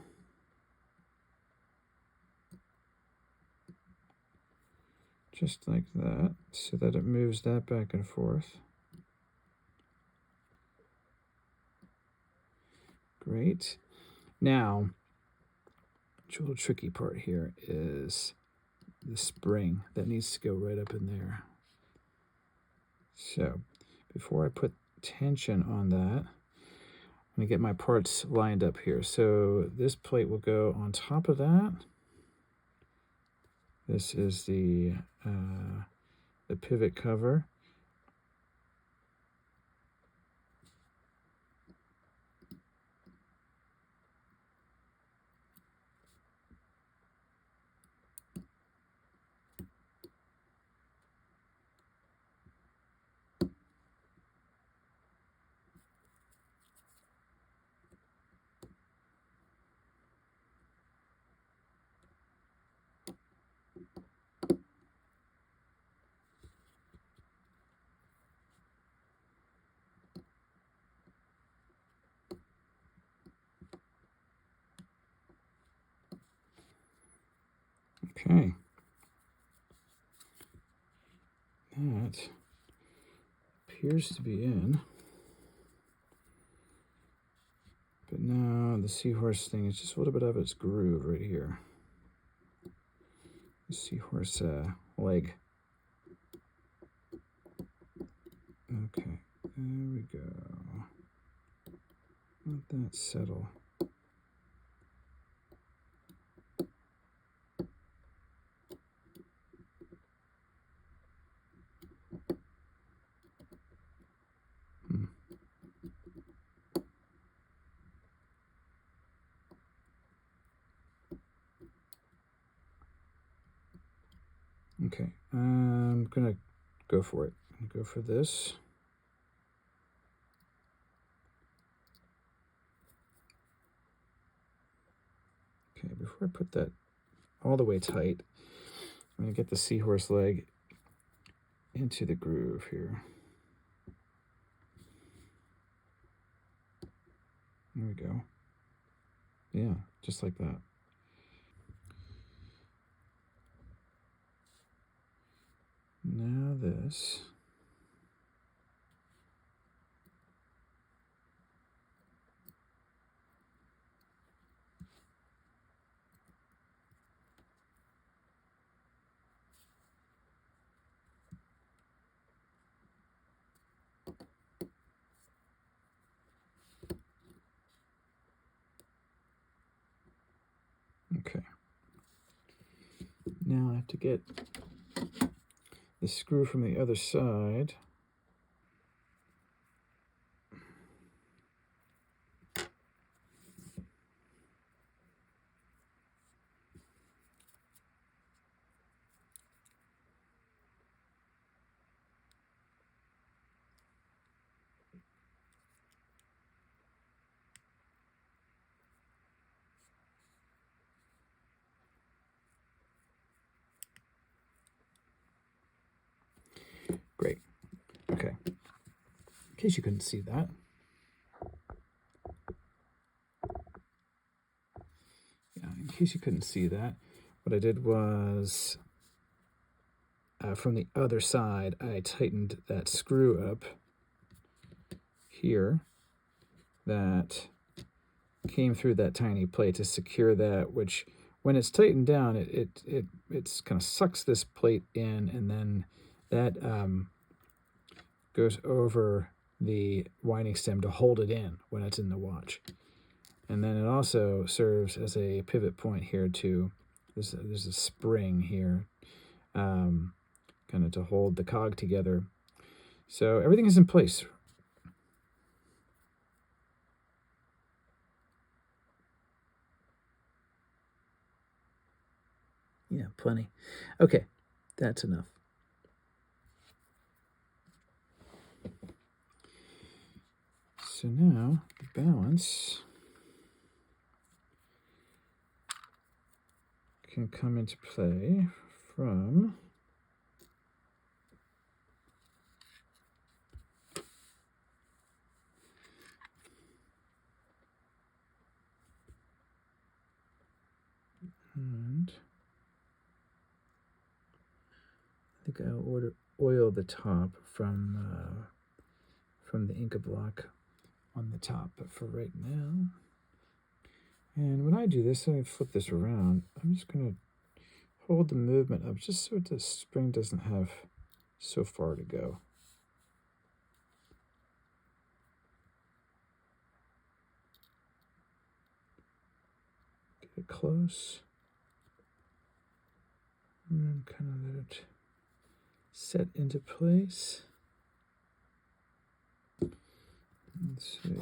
Just like that, so that it moves that back and forth. Great. Now, the little tricky part here is the spring that needs to go right up in there. So before I put tension on that, I'm going to get my parts lined up here. So this plate will go on top of that. This is the pivot cover. Okay. That appears to be in. But now the seahorse thing is just a little bit of its groove right here. The seahorse leg. Okay, there we go. Let that settle. Okay, I'm gonna go for it. Go for this. Okay, before I put that all the way tight, I'm gonna get the seahorse leg into the groove here. There we go. Yeah, just like that. Now this. Okay. Now I have to get the screw from the other side. Great. Okay. In case you couldn't see that. Yeah, in case you couldn't see that, what I did was from the other side, I tightened that screw up here that came through that tiny plate to secure that, which when it's tightened down, it's kind of sucks this plate in, and then that goes over the winding stem to hold it in when it's in the watch. And then it also serves as a pivot point here too. There's a spring here, kind of to hold the cog together. So everything is in place. Yeah, plenty. Okay, that's enough. So now the balance can come into play from and I think I'll oil the top from the Inca block on the top, but for right now. And when I do this, I flip this around, I'm just going to hold the movement up just so the spring doesn't have so far to go. Get it close. And then kind of let it set into place. Let's see.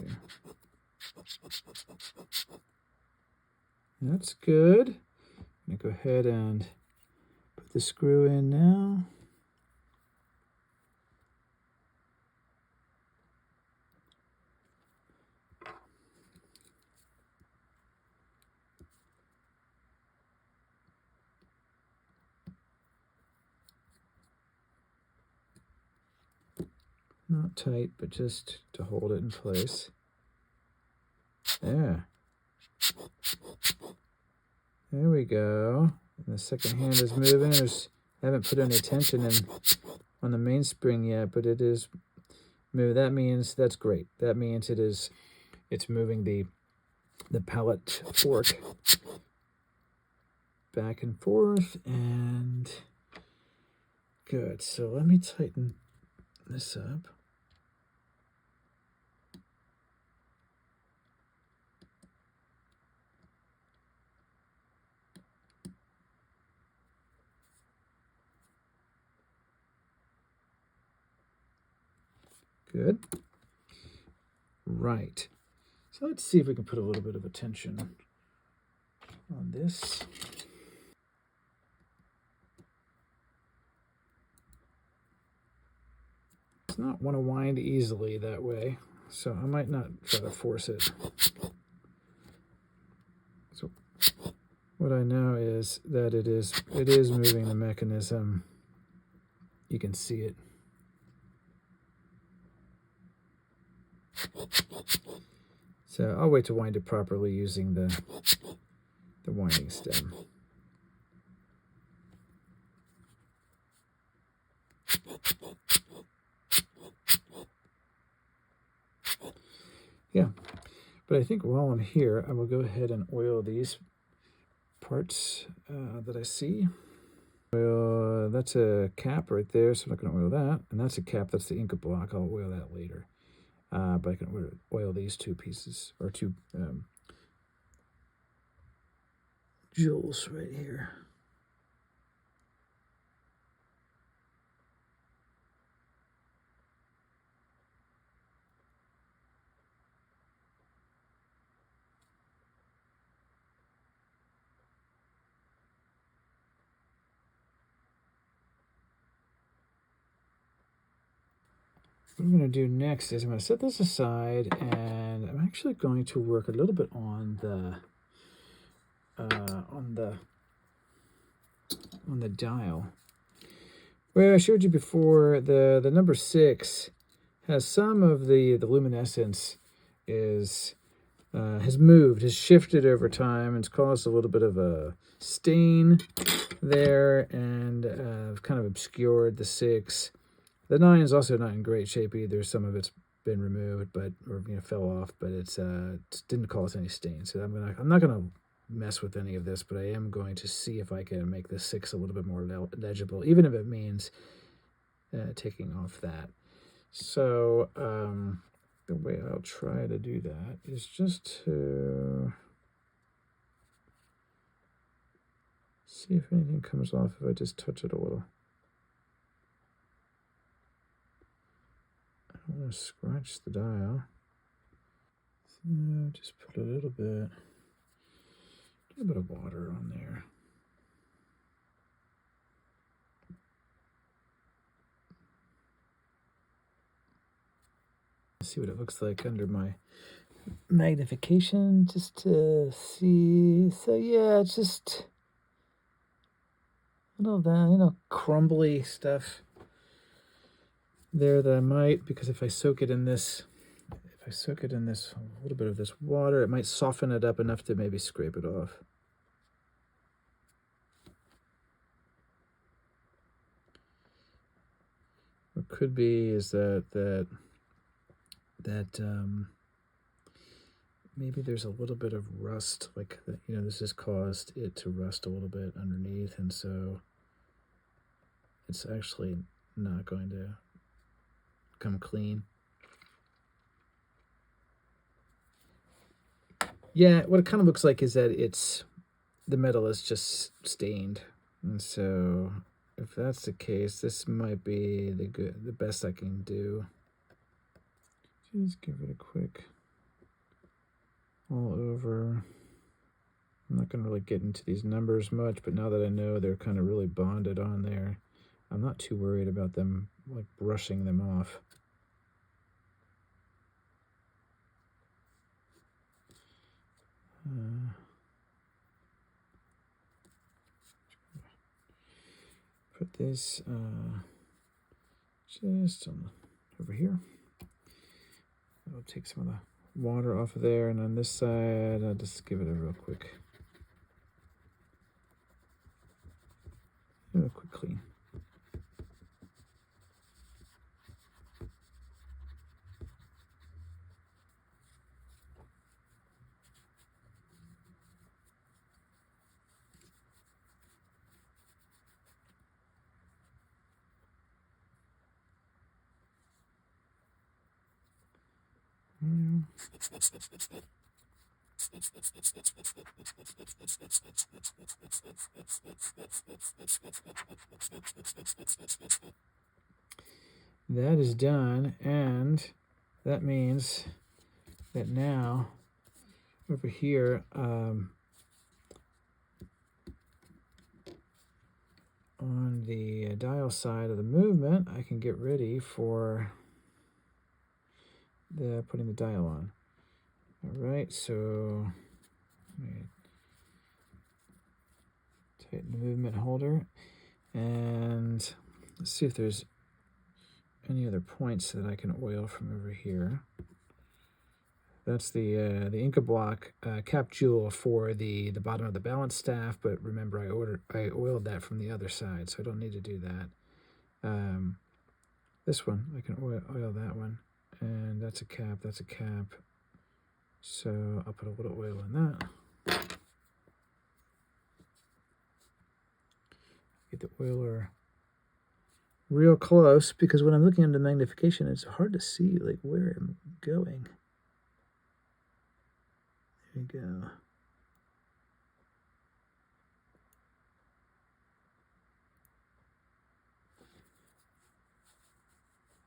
That's good. I'm going to go ahead and put the screw in now. Not tight, but just to hold it in place. There. There we go. And the second hand is moving. I haven't put any tension in on the mainspring yet, but it is moving. That means that's great. That means it's moving the pallet fork back and forth, and good. So let me tighten this up. Good. Right. So let's see if we can put a little bit of attention on this. It's not want to wind easily that way, so I might not try to force it. So what I know is that it is moving the mechanism. You can see it. So I'll wait to wind it properly using the winding stem. Yeah, but I think while I'm here, I will go ahead and oil these parts that I see. That's a cap right there, so I'm not going to oil that. And that's a cap, that's the Inca block. I'll oil that later. But I can oil these two pieces, or two jewels right here. What I'm going to do next is I'm going to set this aside, and I'm actually going to work a little bit on the dial. Where I showed you before, the number 6 has some of the luminescence has shifted over time, and it's caused a little bit of a stain there, and kind of obscured the 6. The 9 is also not in great shape either. Some of it's been removed, or fell off, but it didn't cause any stain. So I'm not gonna mess with any of this, but I am going to see if I can make the 6 a little bit more legible, even if it means taking off that. So the way I'll try to do that is just to see if anything comes off if I just touch it a little. I don't want to scratch the dial. So just put a little bit of water on there. See what it looks like under my magnification, just to see. So yeah, it's just a little crumbly stuff there that I might, because if I soak it in this a little bit of this water, it might soften it up enough to maybe scrape it off. What could be is that maybe there's a little bit of rust, like this has caused it to rust a little bit underneath, and so it's actually not going to come clean. Yeah, what it kind of looks like is that the metal is just stained, and so if that's the case, this might be the best I can do. Just give it a quick all over. I'm not going to really get into these numbers much, but now that I know they're kind of really bonded on there, I'm not too worried about them like brushing them off. Put this just over here. I'll take some of the water off of there, and on this side, I'll just give it a real quick do a quick clean. That is done, and that means that now over here on the dial side of the movement, I can get ready for putting the dial on. All right, so let me tighten the movement holder, and let's see if there's any other points that I can oil from over here. That's the Inca block cap jewel for the bottom of the balance staff, but remember I oiled that from the other side, so I don't need to do that. This one, I can oil that one, and that's a cap, so I'll put a little oil in that. Get the oiler real close, because when I'm looking under magnification, it's hard to see like where I'm going. There we go.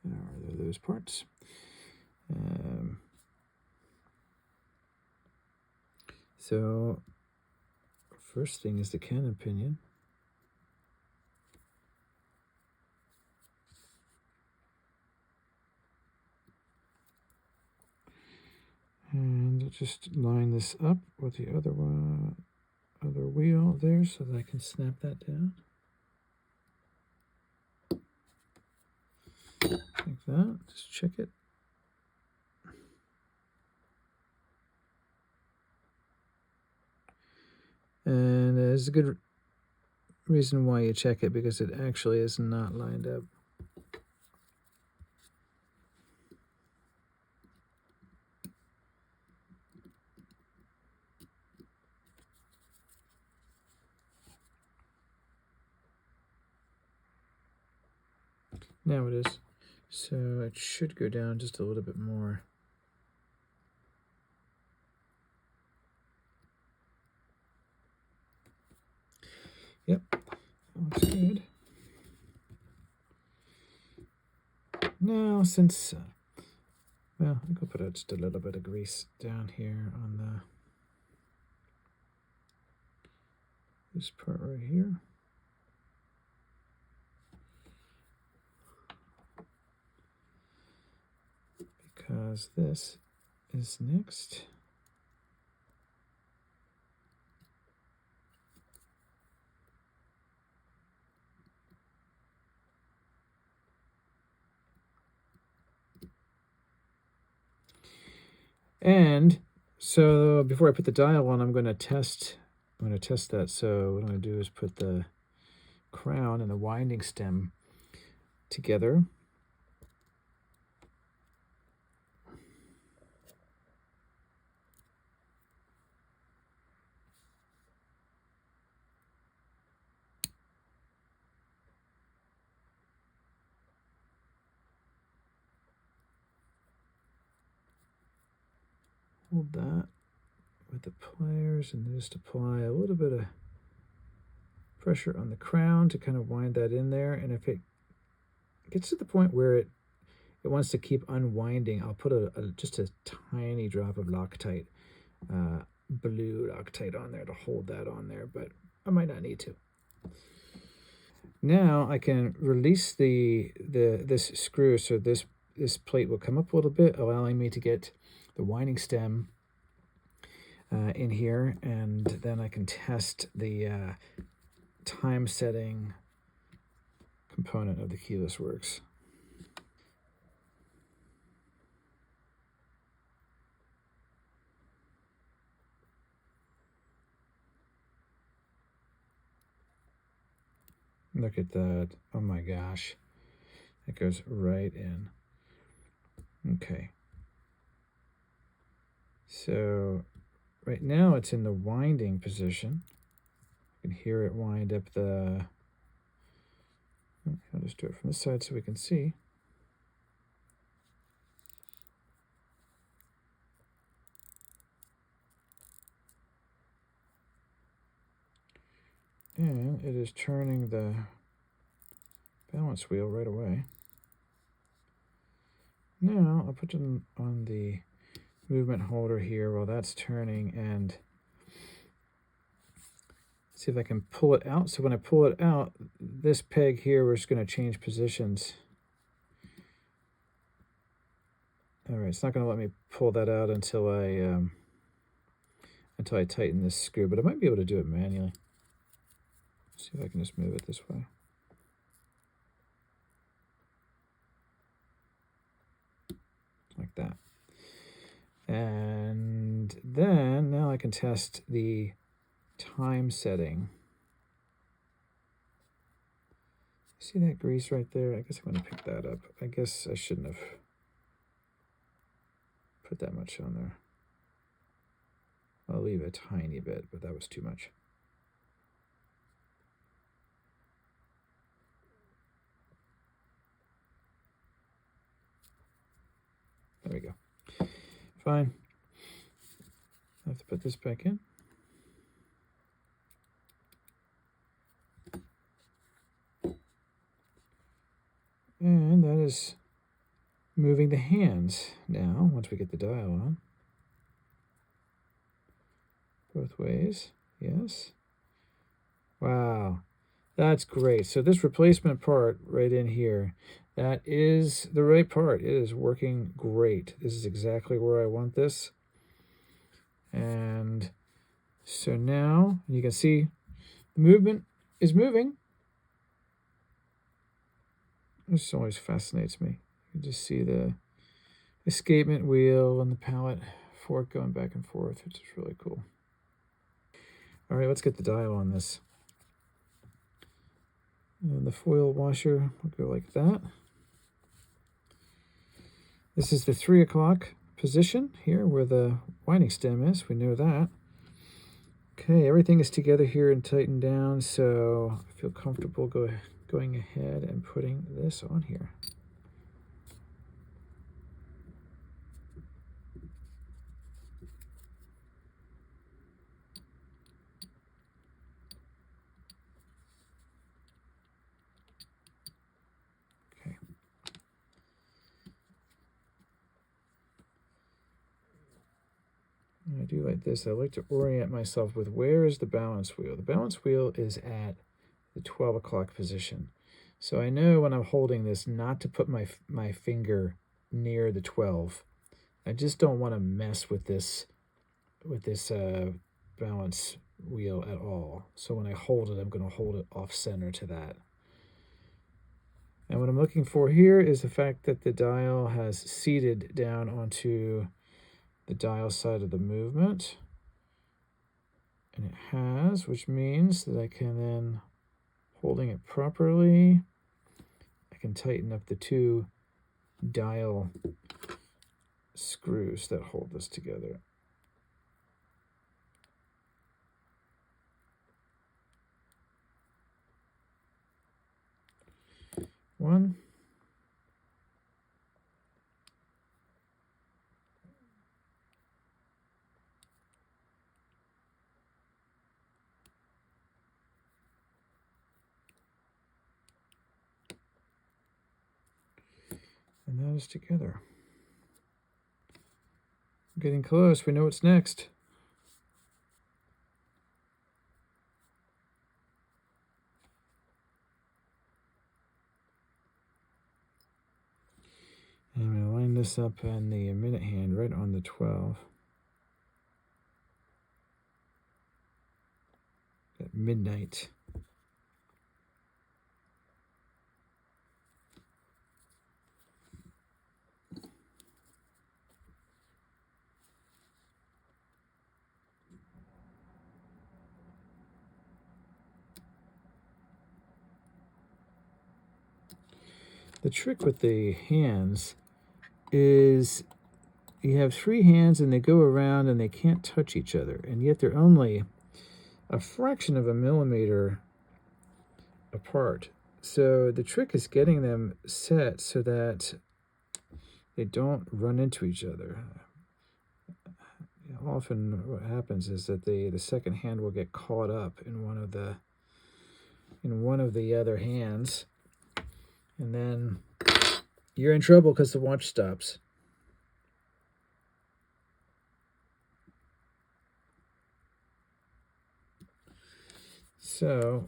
There are those parts. So first thing is the cannon pinion. And just line this up with the other wheel there so that I can snap that down. Like that. Just check it. And there's a good reason why you check it, because it actually is not lined up. Now it is. So it should go down just a little bit more. Yep, that looks good. Now, since, well, I could put just a little bit of grease down here on this part right here. Because this is next. And so before I put the dial on, I'm going to test that. So what I'm going to do is put the crown and the winding stem together. Hold that with the pliers and just apply a little bit of pressure on the crown to kind of wind that in there. And if it gets to the point where it wants to keep unwinding, I'll put just a tiny drop of Loctite, blue Loctite on there to hold that on there, but I might not need to. Now I can release this screw, so this plate will come up a little bit, allowing me to get the winding stem in here, and then I can test the time setting component of the keyless works. Look at that. Oh my gosh. It goes right in. Okay. So right now it's in the winding position. You can hear it wind up the... I'll just do it from this side so we can see. And it is turning the balance wheel right away. Now I'll put it on the movement holder here while that's turning and see if I can pull it out. So when I pull it out, this peg here, we're just going to change positions. All right, it's not going to let me pull that out until I tighten this screw, but I might be able to do it manually. See if I can just move it this way. Like that. And then now I can test the time setting. See that grease right there? I guess I'm going to pick that up. I guess I shouldn't have put that much on there. I'll leave a tiny bit, but that was too much. There we go. Fine. I have to put this back in. And that is moving the hands now, once we get the dial on. Both ways, yes. Wow, that's great. So this replacement part right in here, that is the right part. It is working great. This is exactly where I want this. And so now you can see the movement is moving. This always fascinates me. You can just see the escapement wheel and the pallet fork going back and forth, which is really cool. All right, let's get the dial on this. And the foil washer will go like that. This is the 3 o'clock position here where the winding stem is. We know that. Okay, everything is together here and tightened down, so I feel comfortable going ahead and putting this on here. Okay. I do like this. I like to orient myself with where is the balance wheel. The balance wheel is at the 12 o'clock position. So I know when I'm holding this not to put my finger near the 12. I just don't want to mess with this balance wheel at all. So when I hold it, I'm going to hold it off center to that. And what I'm looking for here is the fact that the dial has seated down onto the dial side of the movement. And it has, which means that I can then, holding it properly, I can tighten up the 2 dial screws that hold this together. One. And that is together. Getting close. We know what's next. And I'm going to line this up on the minute hand right on the 12. At midnight. the trick with the hands is you have 3 hands and they go around and they can't touch each other, and yet they're only a fraction of a millimeter apart. So the trick is getting them set so that they don't run into each other. Often what happens is that the second hand will get caught up in one of the other hands, and then you're in trouble because the watch stops. So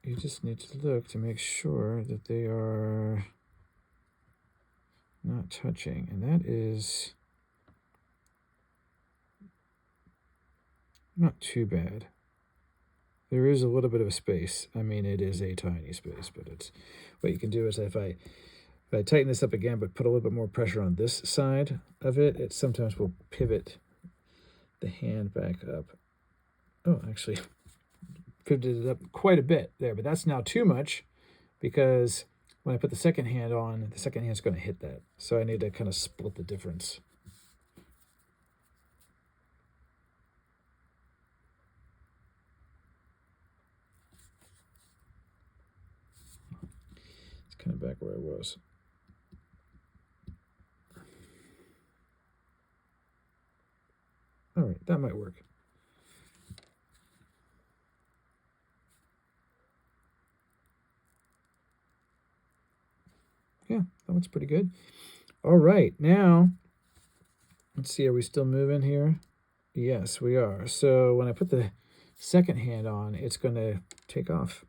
you just need to look to make sure that they are not touching, and that is not too bad. There is a little bit of a space. I mean, it is a tiny space, but it's what you can do is if I tighten this up again, but put a little bit more pressure on this side of it, it sometimes will pivot the hand back up. Oh, actually, pivoted it up quite a bit there, but that's now too much because when I put the second hand on, the second hand's going to hit that. So I need to kind of split the difference. It's kind of back where I was. All right, that might work. Yeah, that looks pretty good. All right, now, let's see, are we still moving here? Yes, we are. So when I put the second hand on, it's going to take off.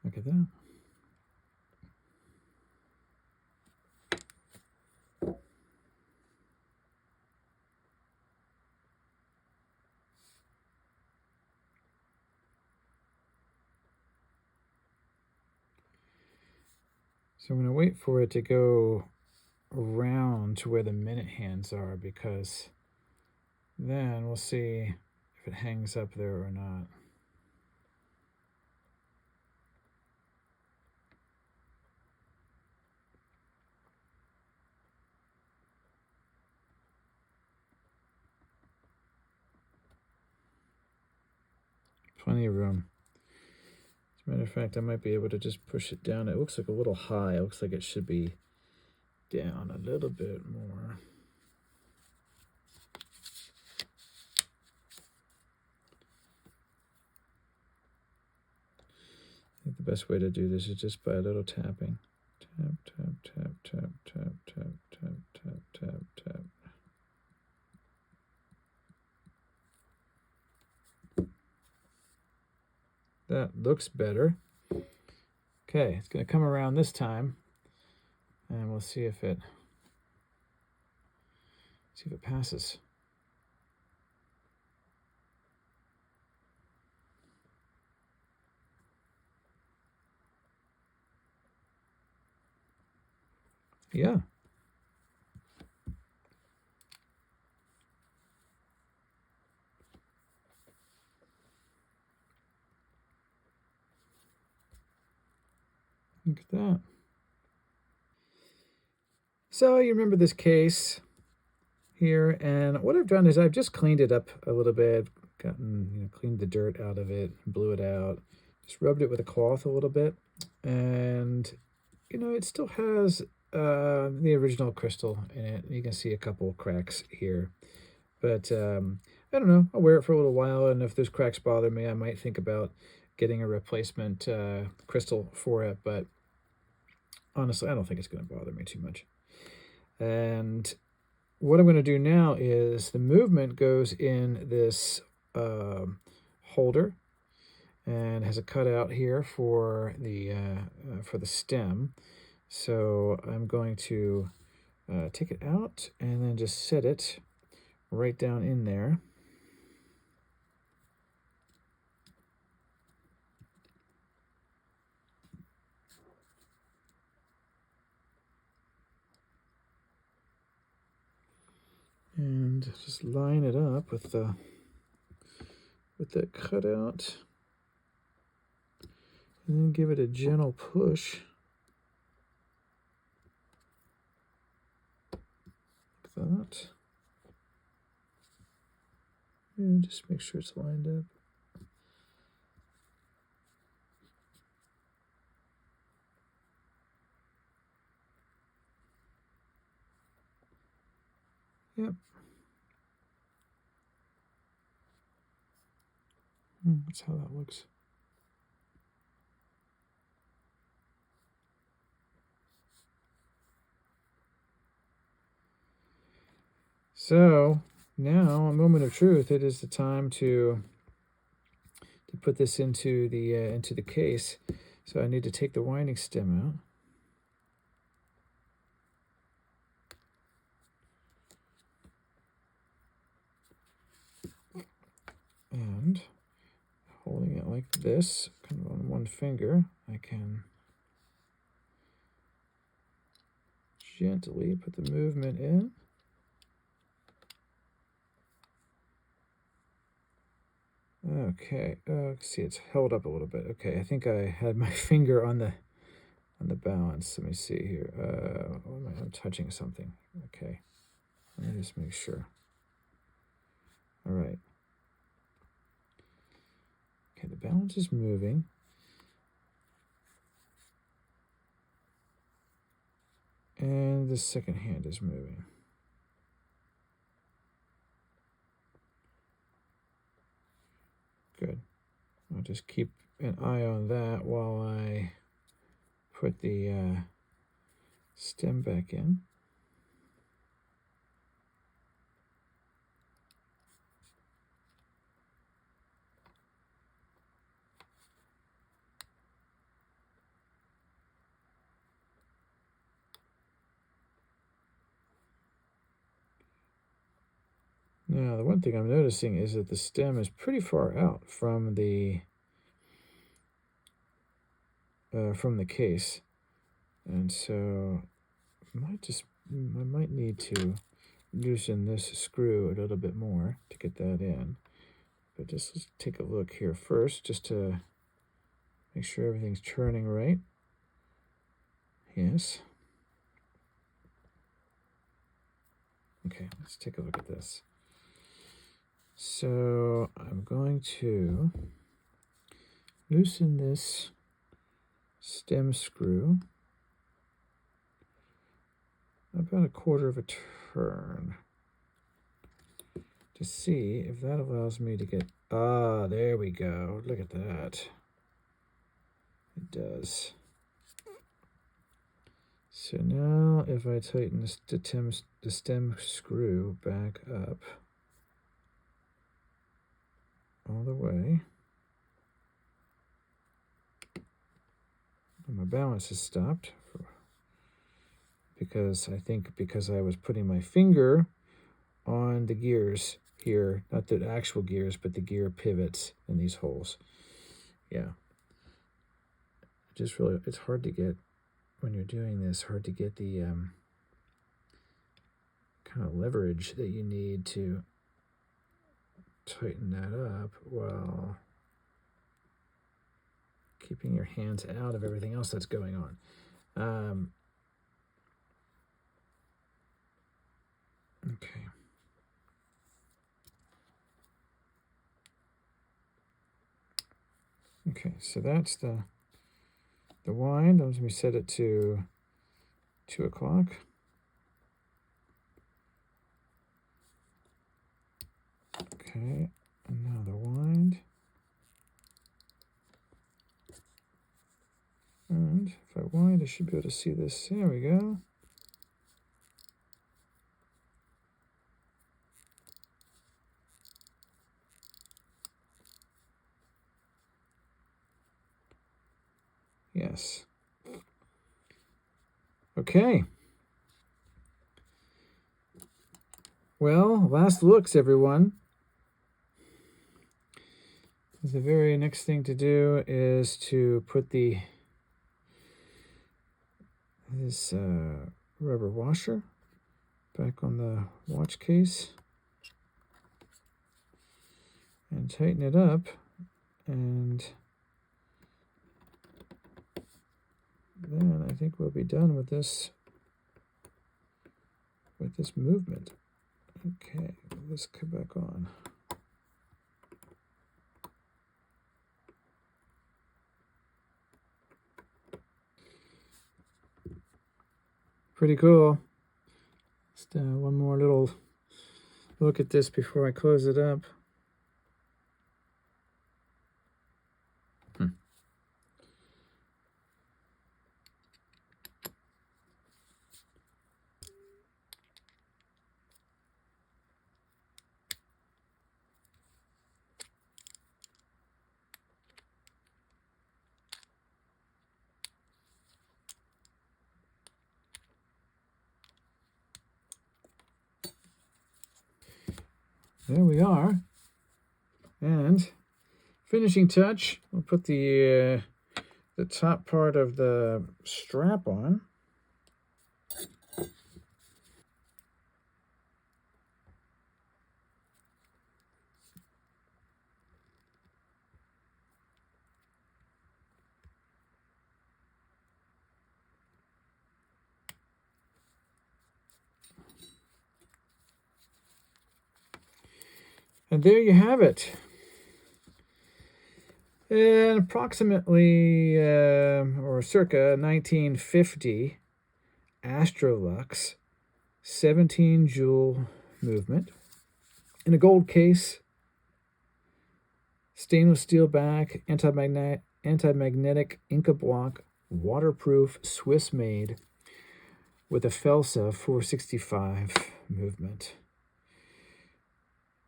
Look at that. So I'm going to wait for it to go around to where the minute hands are, because then we'll see if it hangs up there or not. Plenty of room. As a matter of fact, I might be able to just push it down. It looks like a little high. It looks like it should be down a little bit more. I think the best way to do this is just by a little tapping. Tap, tap, tap, tap, tap, tap, tap, tap, tap, tap. That looks better. Okay, it's going to come around this time, and we'll see if it passes. Yeah. Look at that. So you remember this case here, and what I've done is I've just cleaned it up a little bit, cleaned the dirt out of it, blew it out, just rubbed it with a cloth a little bit, and it still has the original crystal in it. You can see a couple cracks here, but I don't know. I'll wear it for a little while, and if those cracks bother me, I might think about getting a replacement crystal for it, but honestly, I don't think it's going to bother me too much. And what I'm going to do now is the movement goes in this holder and has a cutout here for the stem. So I'm going to take it out and then just set it right down in there. And just line it up with the cutout, and then give it a gentle push. Like that. And just make sure it's lined up. Yep. That's how that looks. So now, a moment of truth. It is the time to put this into the case. So I need to take the winding stem out. And holding it like this, kind of on one finger, I can gently put the movement in. Okay, see, it's held up a little bit. Okay, I think I had my finger on the balance. Let me see here. I'm touching something. Okay, let me just make sure. All right. Okay, the balance is moving. And the second hand is moving. Good. I'll just keep an eye on that while I put the stem back in. Now, the one thing I'm noticing is that the stem is pretty far out from the case, and so I might need to loosen this screw a little bit more to get that in. But just let's take a look here first, just to make sure everything's turning right. Yes. Okay, let's take a look at this. So I'm going to loosen this stem screw about a quarter of a turn to see if that allows me to get, there we go. Look at that. It does. So now if I tighten the stem screw back up all the way, and my balance has stopped because I was putting my finger on the gears here, not the actual gears, but the gear pivots in these holes. Yeah. It's hard to get, when you're doing this, hard to get the kind of leverage that you need to tighten that up while keeping your hands out of everything else that's going on. Okay. Okay, so that's the wind. Let me set it to 2 o'clock. Okay, and now the wind. And if I wind, I should be able to see this. There we go. Yes. Okay. Well, last looks, everyone. The very next thing to do is to put this rubber washer back on the watch case and tighten it up, and then I think we'll be done with this movement. Okay, let's come back on. Pretty cool. Just one more little look at this before I close it up. There we are. And finishing touch, we'll put the top part of the strap on. And there you have it. An approximately, or circa 1950 Astrolux 17 jewel movement in a gold case, stainless steel back, anti-magnetic Inca block, waterproof, Swiss made, with a Felsa 465 movement.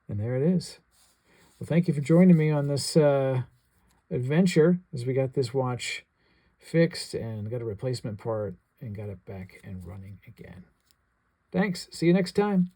And there it is. Well, thank you for joining me on this adventure as we got this watch fixed and got a replacement part and got it back and running again. Thanks. See you next time.